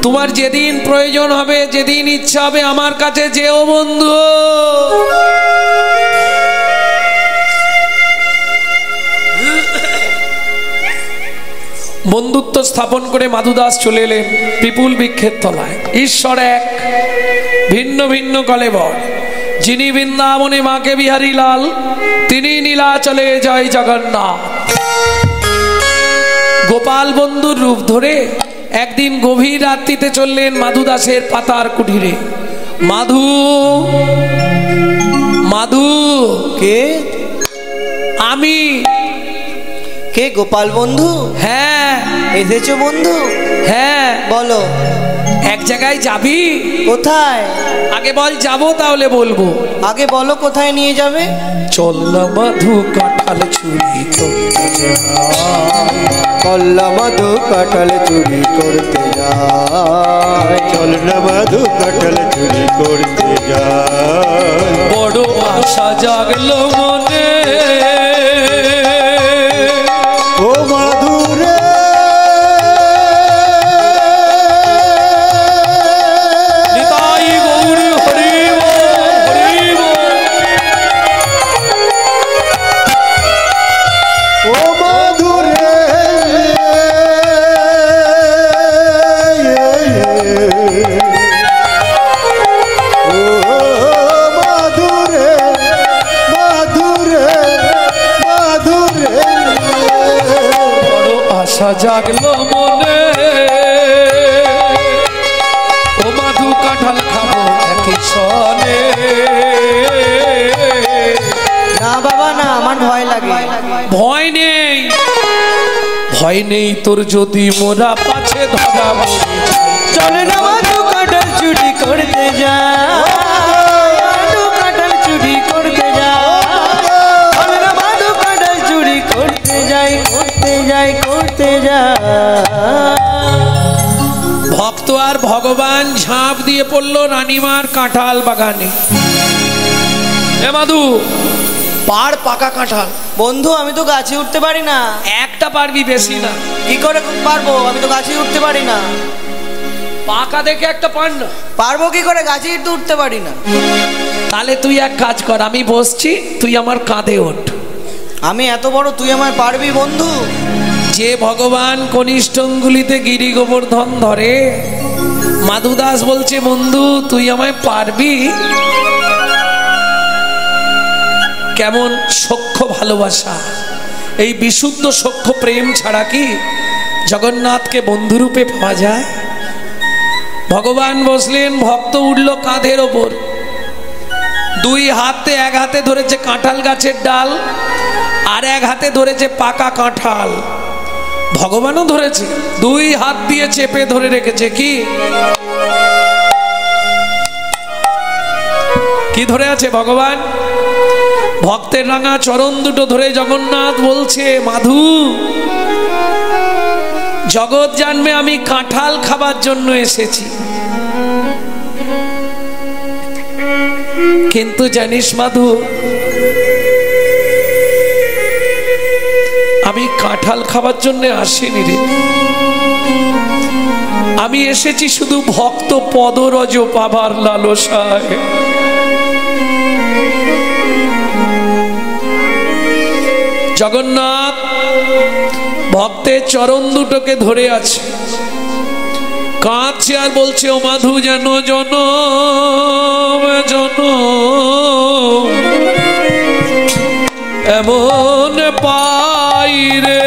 তোমার যেদিন প্রয়োজন হবে, যেদিন ইচ্ছা হবে আমার কাছে যেও বন্ধু। বন্ধুত্ব স্থাপন করে মাধু দাস চলে এলেন পিপুল বৃক্ষের তলায়। ঈশ্বর এক, ভিন্ন ভিন্ন কলেবর। যিনি বৃন্দাবনে মাকে বিহারী লাল, তিনি নীলাচলে জয় জগন্নাথ। গোপাল বন্ধুর রূপ ধরে একদিন গভীর রাত্রিতে চললেন মাধু দাসের পাতার কুটিরে। মাধু, মাধু। কে? আমি। কে? গোপাল বন্ধু? হ্যাঁ। এসেছো বন্ধু? হ্যাঁ। বলো। এক জায়গায় যাবি? কোথায়? আগে বল যাবো, তাহলে বলবো। আগে বলো কোথায় নিয়ে যাবে। চল না মাধু কাঁঠাল চুরি করতে যাই, কল্লা মধু কাঁঠাল চুরি করতে যায়, চল না মধু কাঁঠাল চুরি করতে যাই। বড় আশা জাগলো মনে, ও মাধুরে নিতাই গৌর হরি বল, হরি বল। ও মাধুরে ও মাধুরে মাধুরে মাধুরে বড় আশা জাগলো মনে, ও মাধু কাঁঠাল খাবো একই সনে। না বাবা না, আমার ভয় লাগে। ভয় নেই, ভয় নেই তোর যদি মোরা পাছে ধরা পড়ি। চলে না মধু কাঁঠাল চুরি করতে যায়, মধু কাঁঠাল চুরি করতে যায়, চলে না মধু কাঁঠাল চুরি করতে যায়, করতে যায়, করতে যায়। ভক্ত আর ভগবান ঝাঁপ দিয়ে পড়লো রানীমার কাঁঠাল বাগানে। এ মাধু, পার পাকা কাঁঠাল। বন্ধু আমি তো গাছে উঠতে পারি না। একটা পারবি, বেশি না। কি করে পারবো? আমি তো গাছে উঠতে পারি না। পাকা দেখে একটা পার না। পারবো কি করে? গাছে তো উঠতে পারি না। তাহলে তুই এক কাজ কর, আমি বসছি, তুই আমার কাঁধে ওঠ। আমি এত বড়, তুই আমায় পারবি বন্ধু? যে ভগবান কনিষ্ঠ অঙ্গুলিতে গিরি গোবর্ধন ধরে, মাধু দাস বলছে বন্ধু তুই আমায় পারবি? কেমন সখ্য ভালোবাসা, এই বিশুদ্ধ সখ্য প্রেম ছাড়া কি জগন্নাথকে বন্ধুরূপে পাওয়া যায়? ভগবান বসলেন, ভক্ত উঠল কাঁধের ওপর, দুই হাতে, এক হাতে ধরেছে কাঁঠাল গাছের ডাল আর এক হাতে ধরেছে পাকা কাঁঠাল। ভগবানও ধরেছে, দুই হাত দিয়ে চেপে ধরে রেখেছে। কি ধরে আছে ভগবান? ভক্তের রাঙা চরণ দুটো ধরে জগন্নাথ বলছে, মাধু, জগৎ জানবে আমি কাঁঠাল খাবার জন্য এসেছি, কিন্তু জানিস মাধু, আমি কাঁঠাল খাবার জন্য আসিনি রে, আমি এসেছি শুধু ভক্ত পদরজ পাবার লালসায়। জগন্নাথ ভক্তের চরণ দুটোকে ধরে আছে, কাঁদছে আর বলছে, ও মাধু, যেন জনম জনম এমন পাই রে,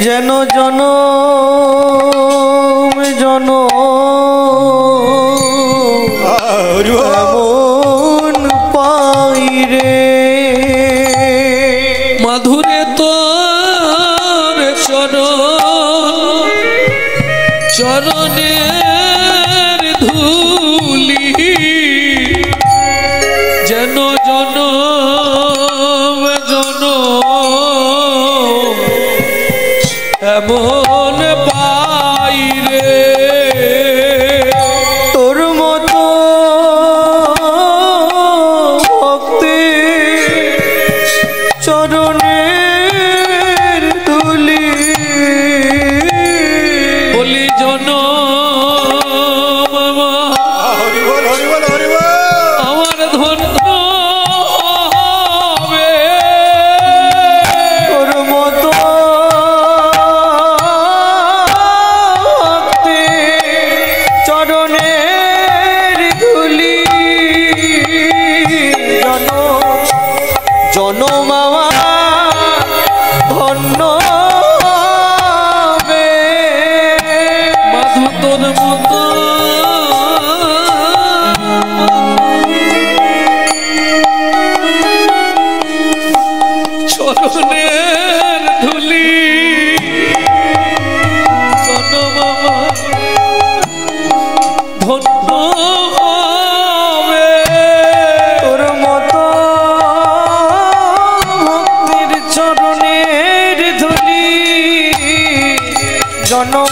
যেন জনম জনম এমন পাই রে। মাধুরে তোর চরণের ধুলি, যেন জনম জনম এমন পাই রে। তোর মতো ভক্তি চরণের ধুলি, বলি জনম আমার ধন্য হবে। তোর মতো ভক্তি চরণের ধুলি, জনম আমার ধন্য হবে। মাধু তোর মতো চরণের ধুলি, জনম আমার ধন্য হবে। তোর মতো ভক্তির চরণের ধুলি, জনম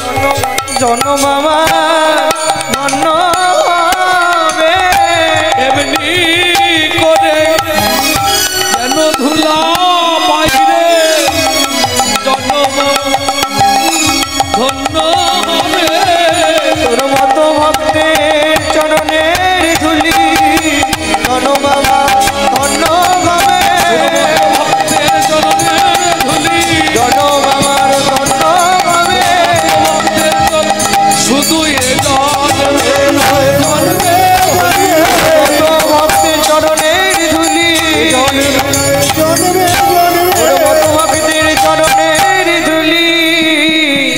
জনম আমার ধন্য হবে। এমনি করে যেন ধুলা বাইরে জনম ধন্য হবে। তোর মতো ভক্তের চরণের ধুলি, জনম আমার ধন্য হবে। ভক্তের চরণের ধুলি, জনম আমার ধন্য হবে। ভক্তের চরণ শুধু এ জন্মে নয়, জন্মে মতো ভক্তের চরণের ধুলি, তোর মতো ভক্তের চরণের ধুলি,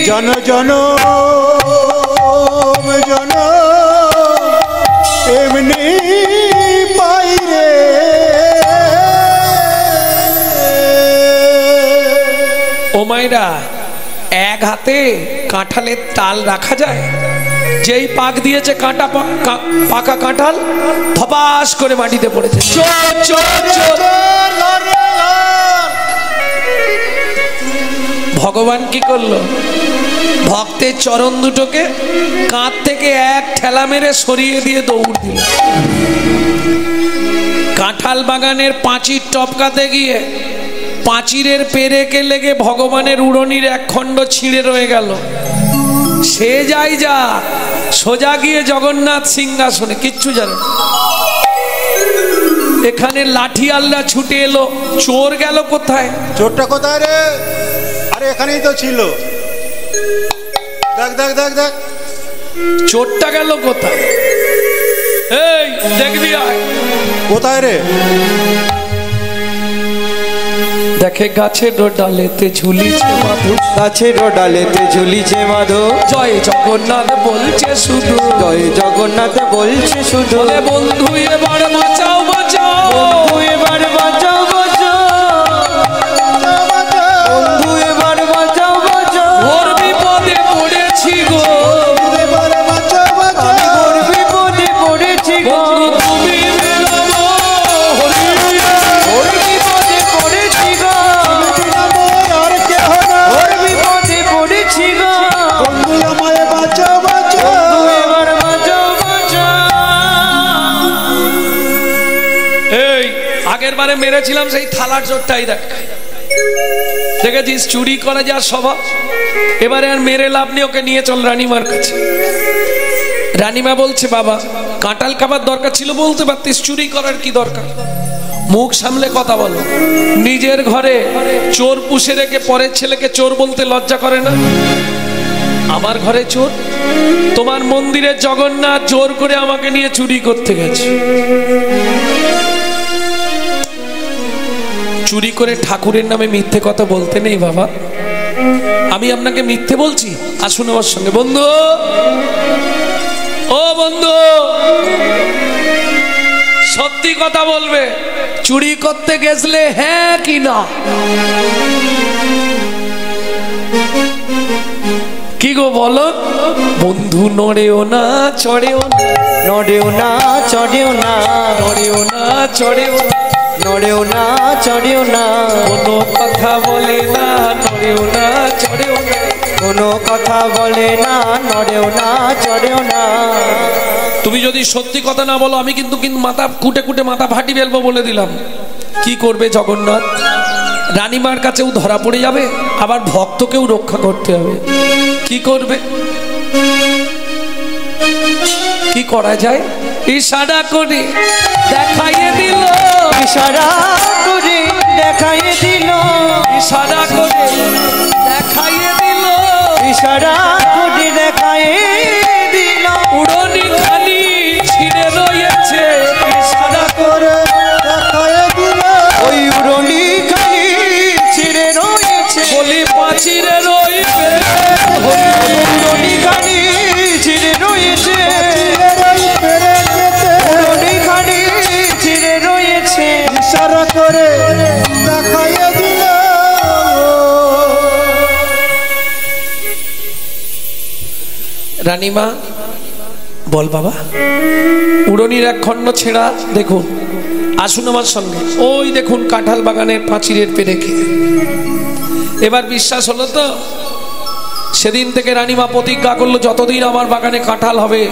জন জন জন এমনি পাই রে। ও মাইরা, এক হাতে কাঁঠালের তাল রাখা যায়? যেই পাক দিয়েছে পাকা কাঁঠাল ধপাস করে মাটিতে পড়েছে। চোর চোর চোর। ভগবান কি করলো? ভক্তের চরণ দুটোকে কাঁধ থেকে এক ঠেলা মেরে সরিয়ে দিয়ে দৌড় দিল। কাঁঠাল বাগানের পাঁচির টপকাতে গিয়ে পাঁচিরের পেরেকে লেগে ভগবানের উড়নির এক খণ্ড ছিঁড়ে রয়ে গেল। সে যাই যা, সোজা গিয়ে জগন্নাথ সিংহাসনে, কিচ্ছু জানে। এখানে লাঠি আল্লাহ ছুটে এলো, চোর গেল কোথায়? চোরটা কোথায় রে? আরে এখানেই তো ছিল। দেখ দেখ দেখ দেখ, চোরটা গেল কোথায়? এই দেখবি, আয়। কোথায় রে? দেখে গাছের ডালেতে ঝুলিছে মাধু, গাছের ডালেতে ঝুলিছে মাধু, জয় জগন্নাথ বলছে শুধু, জয় জগন্নাথ বলছে শুধু, বলে বন্ধু এবার বাঁচাও বাঁচাও, বন্ধু এবার বাঁচাও বাঁচাও, বন্ধু এবার বাঁচাও বাঁচাও, ওর বিপদে পড়েছি গো, আমি ওর বিপদে পড়েছি গো, তুমি মেলাবো, ওর বিপদে পড়েছি গো, ওর বিপদে পড়েছি গো, বন্ধু এবার বাঁচাও বাঁচাও। এই আগের বারে মেরেছিলাম সেই থালার জোরটাই দেখ, দেখেছিস চুরি করা যার স্বভাব। এবারে আর মেরে লাভ নেই, ওকে নিয়ে চল রানীমার কাছে। রানীমা বলছে বাবা কাঁঠাল খাবার দরকার ছিল, বলতে পারতিস, চুরি করার কি দরকার, মুখ সামলে কথা বলো। নিজের ঘরে চোর পুষে রেখে পরের ছেলেকে চোর বলতে লজ্জা করে না? আমার ঘরে চোর, তোমার মন্দিরের জগন্নাথ জোর করে আমাকে নিয়ে চুরি করতে গেছে। চুরি করে ঠাকুরের নামে মিথ্যে কথা বলতে নেই বাবা, আমি আপনাকে মিথ্যে বলছি? আসুন আমার সঙ্গে। বন্ধু, ও বন্ধু, সত্যি কথা বলবে, চুরি করতে গেছলে হ্যাঁ কি না? কি গো বলো? বন্ধু নড়েও না চড়েও না, নড়েও না চড়েও না, নড়েও না চড়েও না, নড়েও না চড়েও না, কোনো কথা বলে না, নড়েও না চড়েও না, কোনো কথা বলে না, নড়েও না চড়েও না। তুমি যদি সত্যি কথা না বলো আমি কিন্তু মাথা কুটে কুটে মাথা ফাটি ফেলবো বলে দিলাম। কি করবে জগন্নাথ? রানীমার কাছেও ধরা পড়ে যাবে, আবার ভক্তকেও রক্ষা করতে হবে। কি করবে? কি করা যায়? ইশারা করে দেখাইয়ে দিল, ইশারা করে দেখাইয়ে দিল, ইশারা করে দেখাইয়ে দিল, ইশারা করে দেখাইয়ে দিল, উড়নি খালি ছিঁড়ে রয়েছে, ইশারা করে দেখায় দিল, ওই উড়নি খালি ছিঁড়ে রয়েছে, বলি পাঁচিরে রইবে, উড়নি খালি ছিঁড়ে রয়েছে, পেরে যেতে উড়নি খালি ছিঁড়ে রয়েছে, ইশারা করে দেখায় দিল। রানীমা বল বাবা, উড়নির এক খণ্ড ছেঁড়া দেখুন, আসুন আমার সঙ্গে। ওই দেখুন কাঁঠাল বাগানের পাঁচিরের পেরেকে। এবার বিশ্বাস হলো তো? সেদিন থেকে রানীমা প্রতিজ্ঞা করলো যতদিন আমার বাগানে কাঁঠাল হবে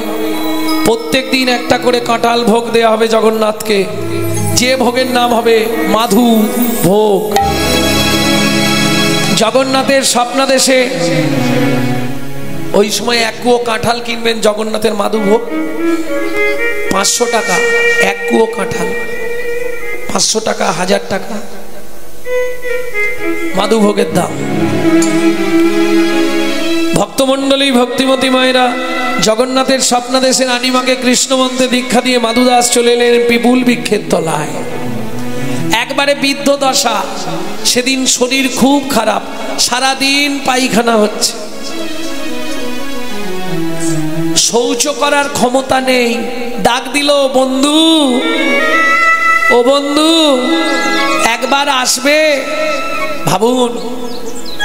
প্রত্যেক দিন একটা করে কাঁঠাল ভোগ দেয়া হবে জগন্নাথকে। যে ভোগের নাম হবে মাধু ভোগ। জগন্নাথের স্বপ্নাদেশে ওই সময় এক কুয়ো কাঁঠাল কিনবেন জগন্নাথের মাধুভোগ 500 টাকা, এক কুয়ো কাঁঠাল 500 টাকা, 1000 টাকা মাধুভোগের দাম। ভক্তমণ্ডলী, ভক্তিমতী মায়েরা, জগন্নাথের স্বপ্নাদেশে রানীমাকে কৃষ্ণ মন্ত্রে দীক্ষা দিয়ে মাধুদাস চলে এলেন পিপুল বৃক্ষের তলায়। একবারে বৃদ্ধ দশা, সেদিন শরীর খুব খারাপ, সারাদিন পায়খানা হচ্ছে, শৌচ করার ক্ষমতা নেই। ডাক দিল, বন্ধু, ও বন্ধু একবার আসবে? ভাবুন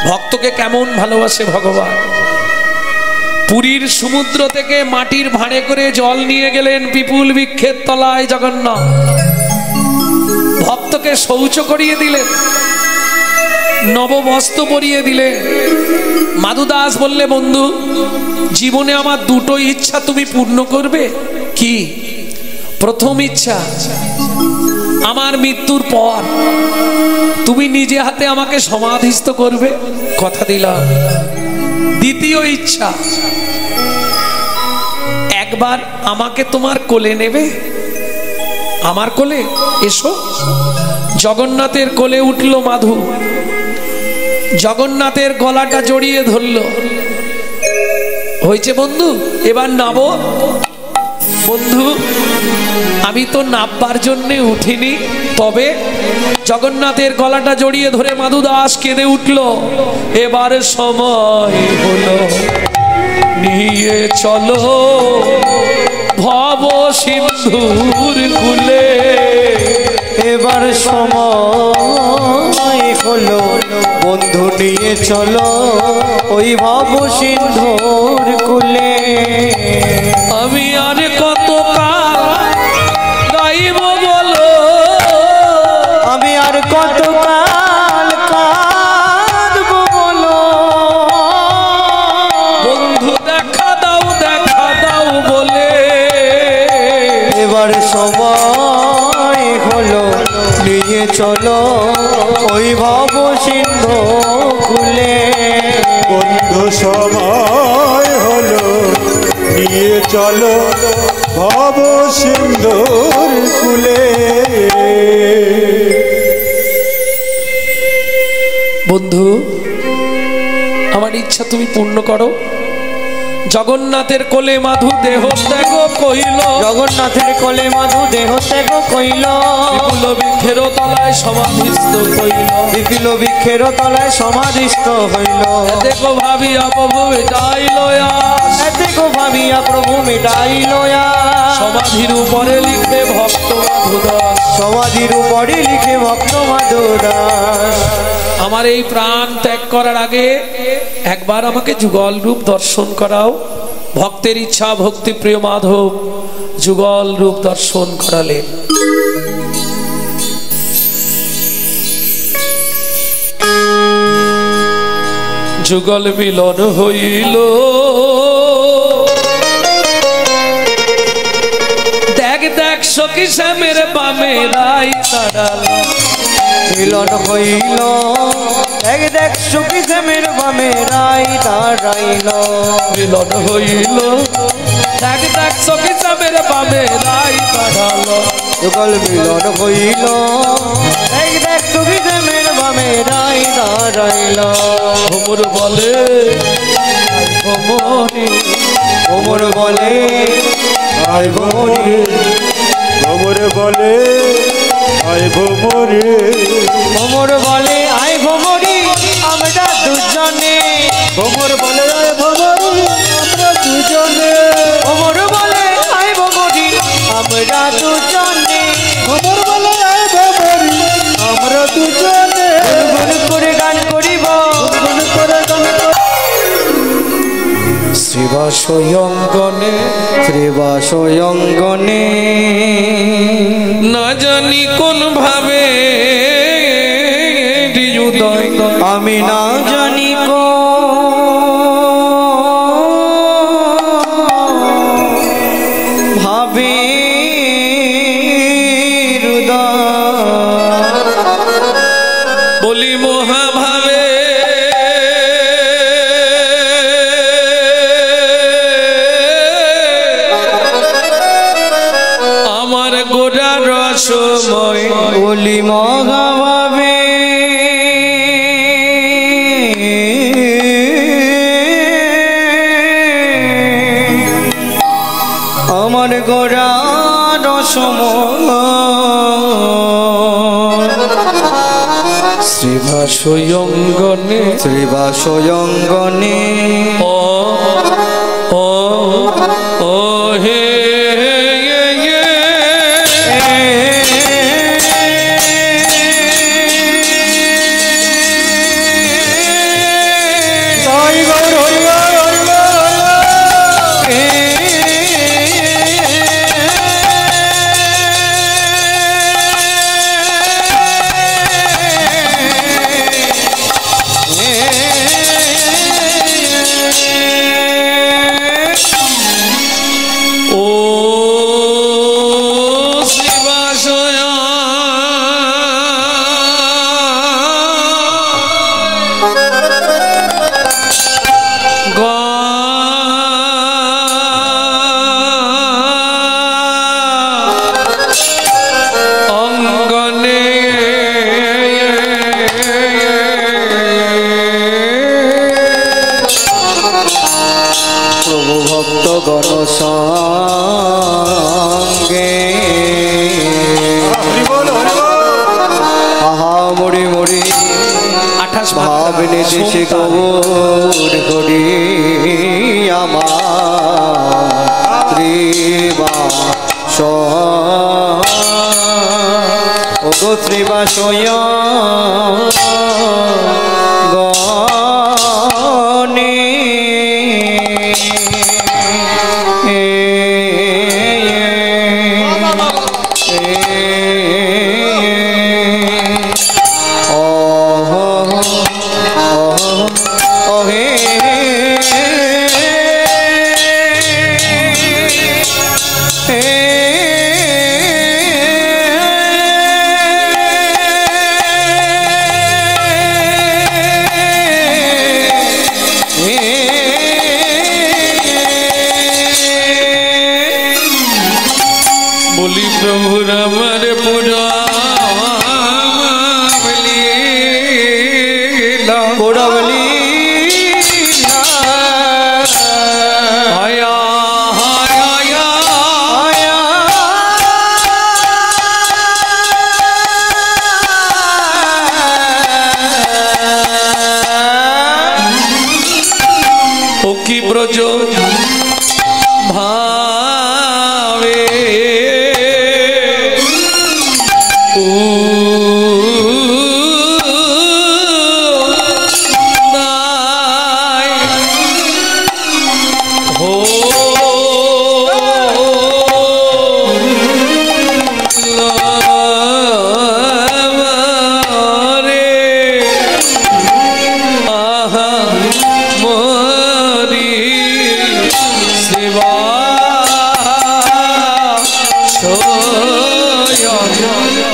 ভক্তকে কেমন ভালোবাসে ভগবান। পুরীর সমুদ্র থেকে মাটির ভাঁড়ে করে জল নিয়ে গেলেন পিপুল বৃক্ষের তলায় জগন্নাথ। ভক্তকে শৌচ করিয়ে দিলেন, নববস্ত্র পরিয়ে দিলেন। মাধুদাস বললে, বন্ধু জীবনে আমার দুটো ইচ্ছা তুমি পূর্ণ করবে। কি? প্রথম ইচ্ছা, আমার মৃত্যুর পর তুমি নিজে হাতে আমাকে সমাধিস্থ করবে, কথা দিলাম। দ্বিতীয় ইচ্ছা, একবার আমাকে তোমার কোলে নেবে, আমার কোলে এসো। জগন্নাথের কোলে উঠল মাধু, জগন্নাথের গলাটা জড়িয়ে ধরল। হয়েছে বন্ধু, এবার নাবো। বন্ধু আমি তো নাববার জন্যে উঠিনি, তবে জগন্নাথের গলাটা জড়িয়ে ধরে মাধু দাস কেঁদে উঠল। এবার সময় হলো, নিয়ে চলো ভব সিন্ধুর কুলে। এবার সময় হলো, বন্ধু নিয়ে চলো ওই ভব সিন্ধুর কুলে। আমি আর কত কাল গাইব বলো, আমি আর কত কাল কাঁদব বলো। বন্ধু দেখা দাও বলে। এবার সময় হলো, নিয়ে চলো ওই ভব সিন্ধু কুলে। বন্ধু সময় হলো, নিয়ে চলো ভব সিন্ধুর কুলে। বন্ধু আমার ইচ্ছা তুমি পূর্ণ করো। জগন্নাথের কোলে মাধু দেহ ত্যাগ কইল, জগন্নাথের কোলে মাধু দেহ ত্যাগ কইল। বিপুল বৃক্ষের তলায় সমাধিস্থ হইল, বিপুল বৃক্ষের তলায় সমাধিস্থ হইল। দেখো ভাবিয়া প্রভু মিটাইল আস, দেখো ভাবিয়া প্রভু মিটাইল আস। সমাধির উপরে লিখে ভক্ত মাধুদাস, সমাধির উপরে লিখে ভক্ত মাধুদাস। আমার এই প্রাণ ত্যাগ করার আগে একবার আমাকে যুগল রূপ দর্শন করাও। ভক্তের ইচ্ছা ভক্তি প্রিয় মাধব যুগল রূপ দর্শন করালেন। যুগল মিলন হইল, দেখ দেখ সখী শ্যামের বামে রাই তারাল। মিলন হইল, দেখ দেখ সুখী শ্যামের বামে রাই দাঁড়াইল। মিলন হইল, দেখ দেখ সখী শ্যামের বামে রাই তারাল। যুগল মিলন হইল, দেখ দেখ সুখী শ্যামের বামে রাই দাঁড়াইল। ভ্রমর বলে ভ্রমরে, ভ্রমর বলে আয় ভোমরে, ভোমরে বলে আয় ভোমরে। ভ্রমর বলে আয় ভ্রমরি আমরা দুজনে। ভোমর বলে আয় ভোমরে আমরা দুজনে। ভ্রমর বলে আয় ভ্রমরি আমরা দুজনে। ভোমর বলে আয় ভোমরে আমরা দুজনে। গুনগুন করে গান করিব, গুনগুন করে গান করিব। শ্রীবাস অঙ্গনে, শ্রীবাস অঙ্গনে। না জানি কোন ভাবে হৃদয় আমি না জানি কো ভাবে হৃদয়। বলি মহাভাবে আমার গোড়া রসময়। বলি মহাভাবে আমার গোড়া রসময়। শ্রীবাস অঙ্গনে, শ্রীবাস অঙ্গনে। ও ও ও হে ভাবনে দেশে গৌর হরি আমার শ্রীবাস ও গো শ্রীবাস গণে বলি প্রভুর আমার পুরা পুরবলি হায়া হায়া ও কি ব্রজ ভাবে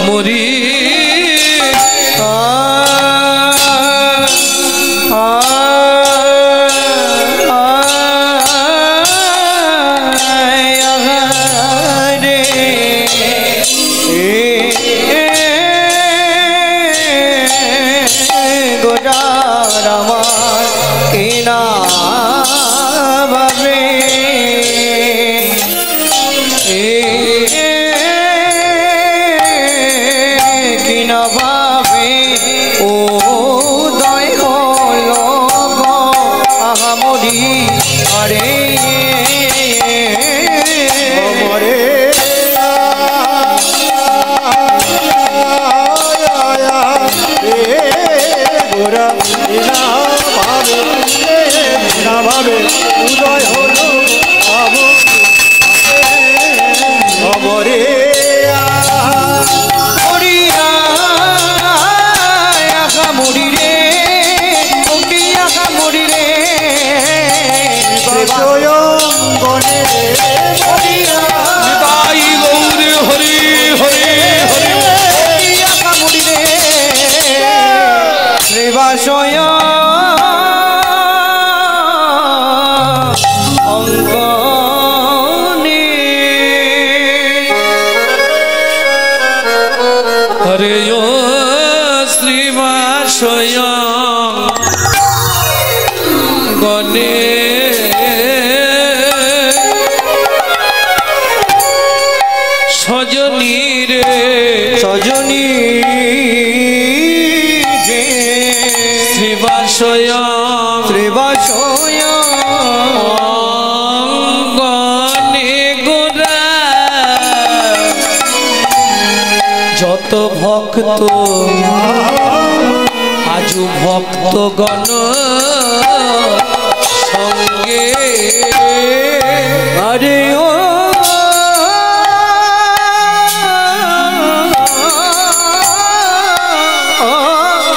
মরি গোটার আমার কিনা ভাবে কিনা ভাবে ও দয় হল আহামরি আরে মরে গোরা বিনা ভাবে উদয় হলো খবরে মুড়ি রে মুড়ি রে স্বয়ংবনে তাই গৌরে হরি হরি হরি মুড়ি রে শ্রীবাসয় অঙ্গনে হরে ও শ্রীবাসয় গণে সজনী রে সজনী যে শ্রীবাসয় শ্রীবাসয় অঙ্গনে গোরা যত ভক্ত আজু ভক্তগণ সঙ্গে আরে ও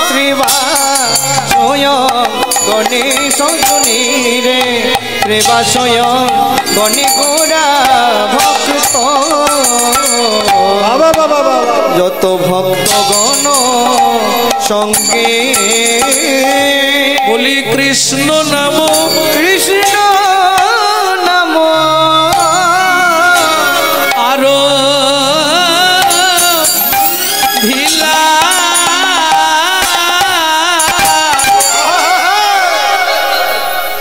শ্রীবাসয় গণেশ জনী রে শ্রীবাসয় গণে গোরা ভক্ত বাবা বাবা বাবা যত ভক্তগণ সঙ্গে বলি কৃষ্ণ নাম কৃষ্ণ নাম আরো ভিলা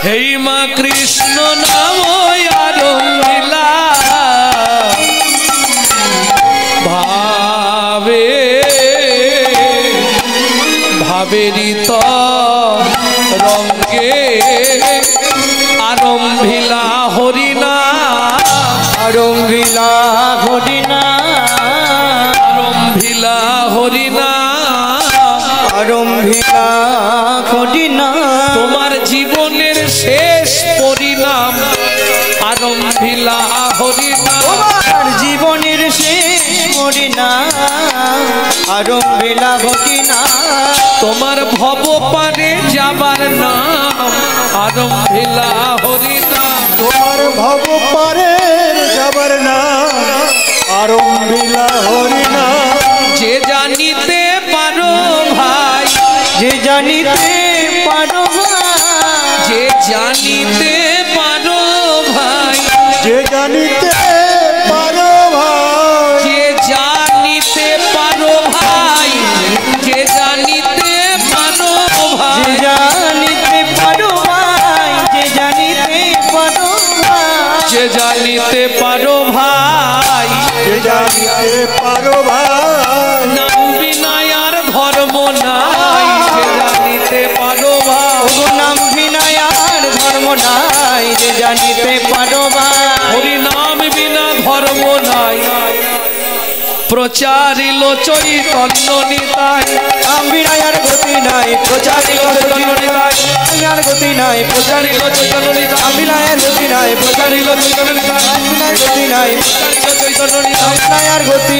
হেই মা কৃষ্ণ নাম আরো ভিলা ভাবে ভাবেরি রঙ্গে আরম্ভিলা হরিনা আরম্ভিলা হরিনা আরম্ভিলা হরিনা আরম্ভিলা হরিনা তোমার জীবনের শেষ পরিণাম আরম্ভিলা হরিনা তোমার জীবনের শেষ পরিণাম আরম্ভিলা হরিনা তোমার ভব পারে যাবার নাম আরম্ভিলা হরিনা তোমার ভব পারে যাবার না আরম্ভিলা হরিনা যে জানিতে পারো ভাই যে জানিতে পারো যে জানিতে পারো ভাই যে জানিতে পারো ভাই যে জানিতে পারো ভাই যে জানিতে পারো যে ভাই জানিতে পারো ভাই যে জানিতে পারো ভাই যে জানিতে পারো ভাই যে জানিতে পারো ভাই নাম বিনায় আর ধর্ম নাই যে জানিতে পারো ভাই ওগো নাম বিনায়ার ধর্ম নাই যে জানিতে পারো ভাই হরি নাম বিনা ধর্ম নাই প্রচারিল চৈতন্য নিতাই নাম বিনায়ার গতি নাই প্রচারিল চৈতন্য নিতাই বিনায়ার গতি নাই প্রচারিল চৈতন্য নিতাই নাম বিনায়ার গতি নাই প্রচারিল চৈতন্য নিতাই বিনায়ার গতি নাই প্রচারিল চৈতন্য নিতাই বিনায়ার গতি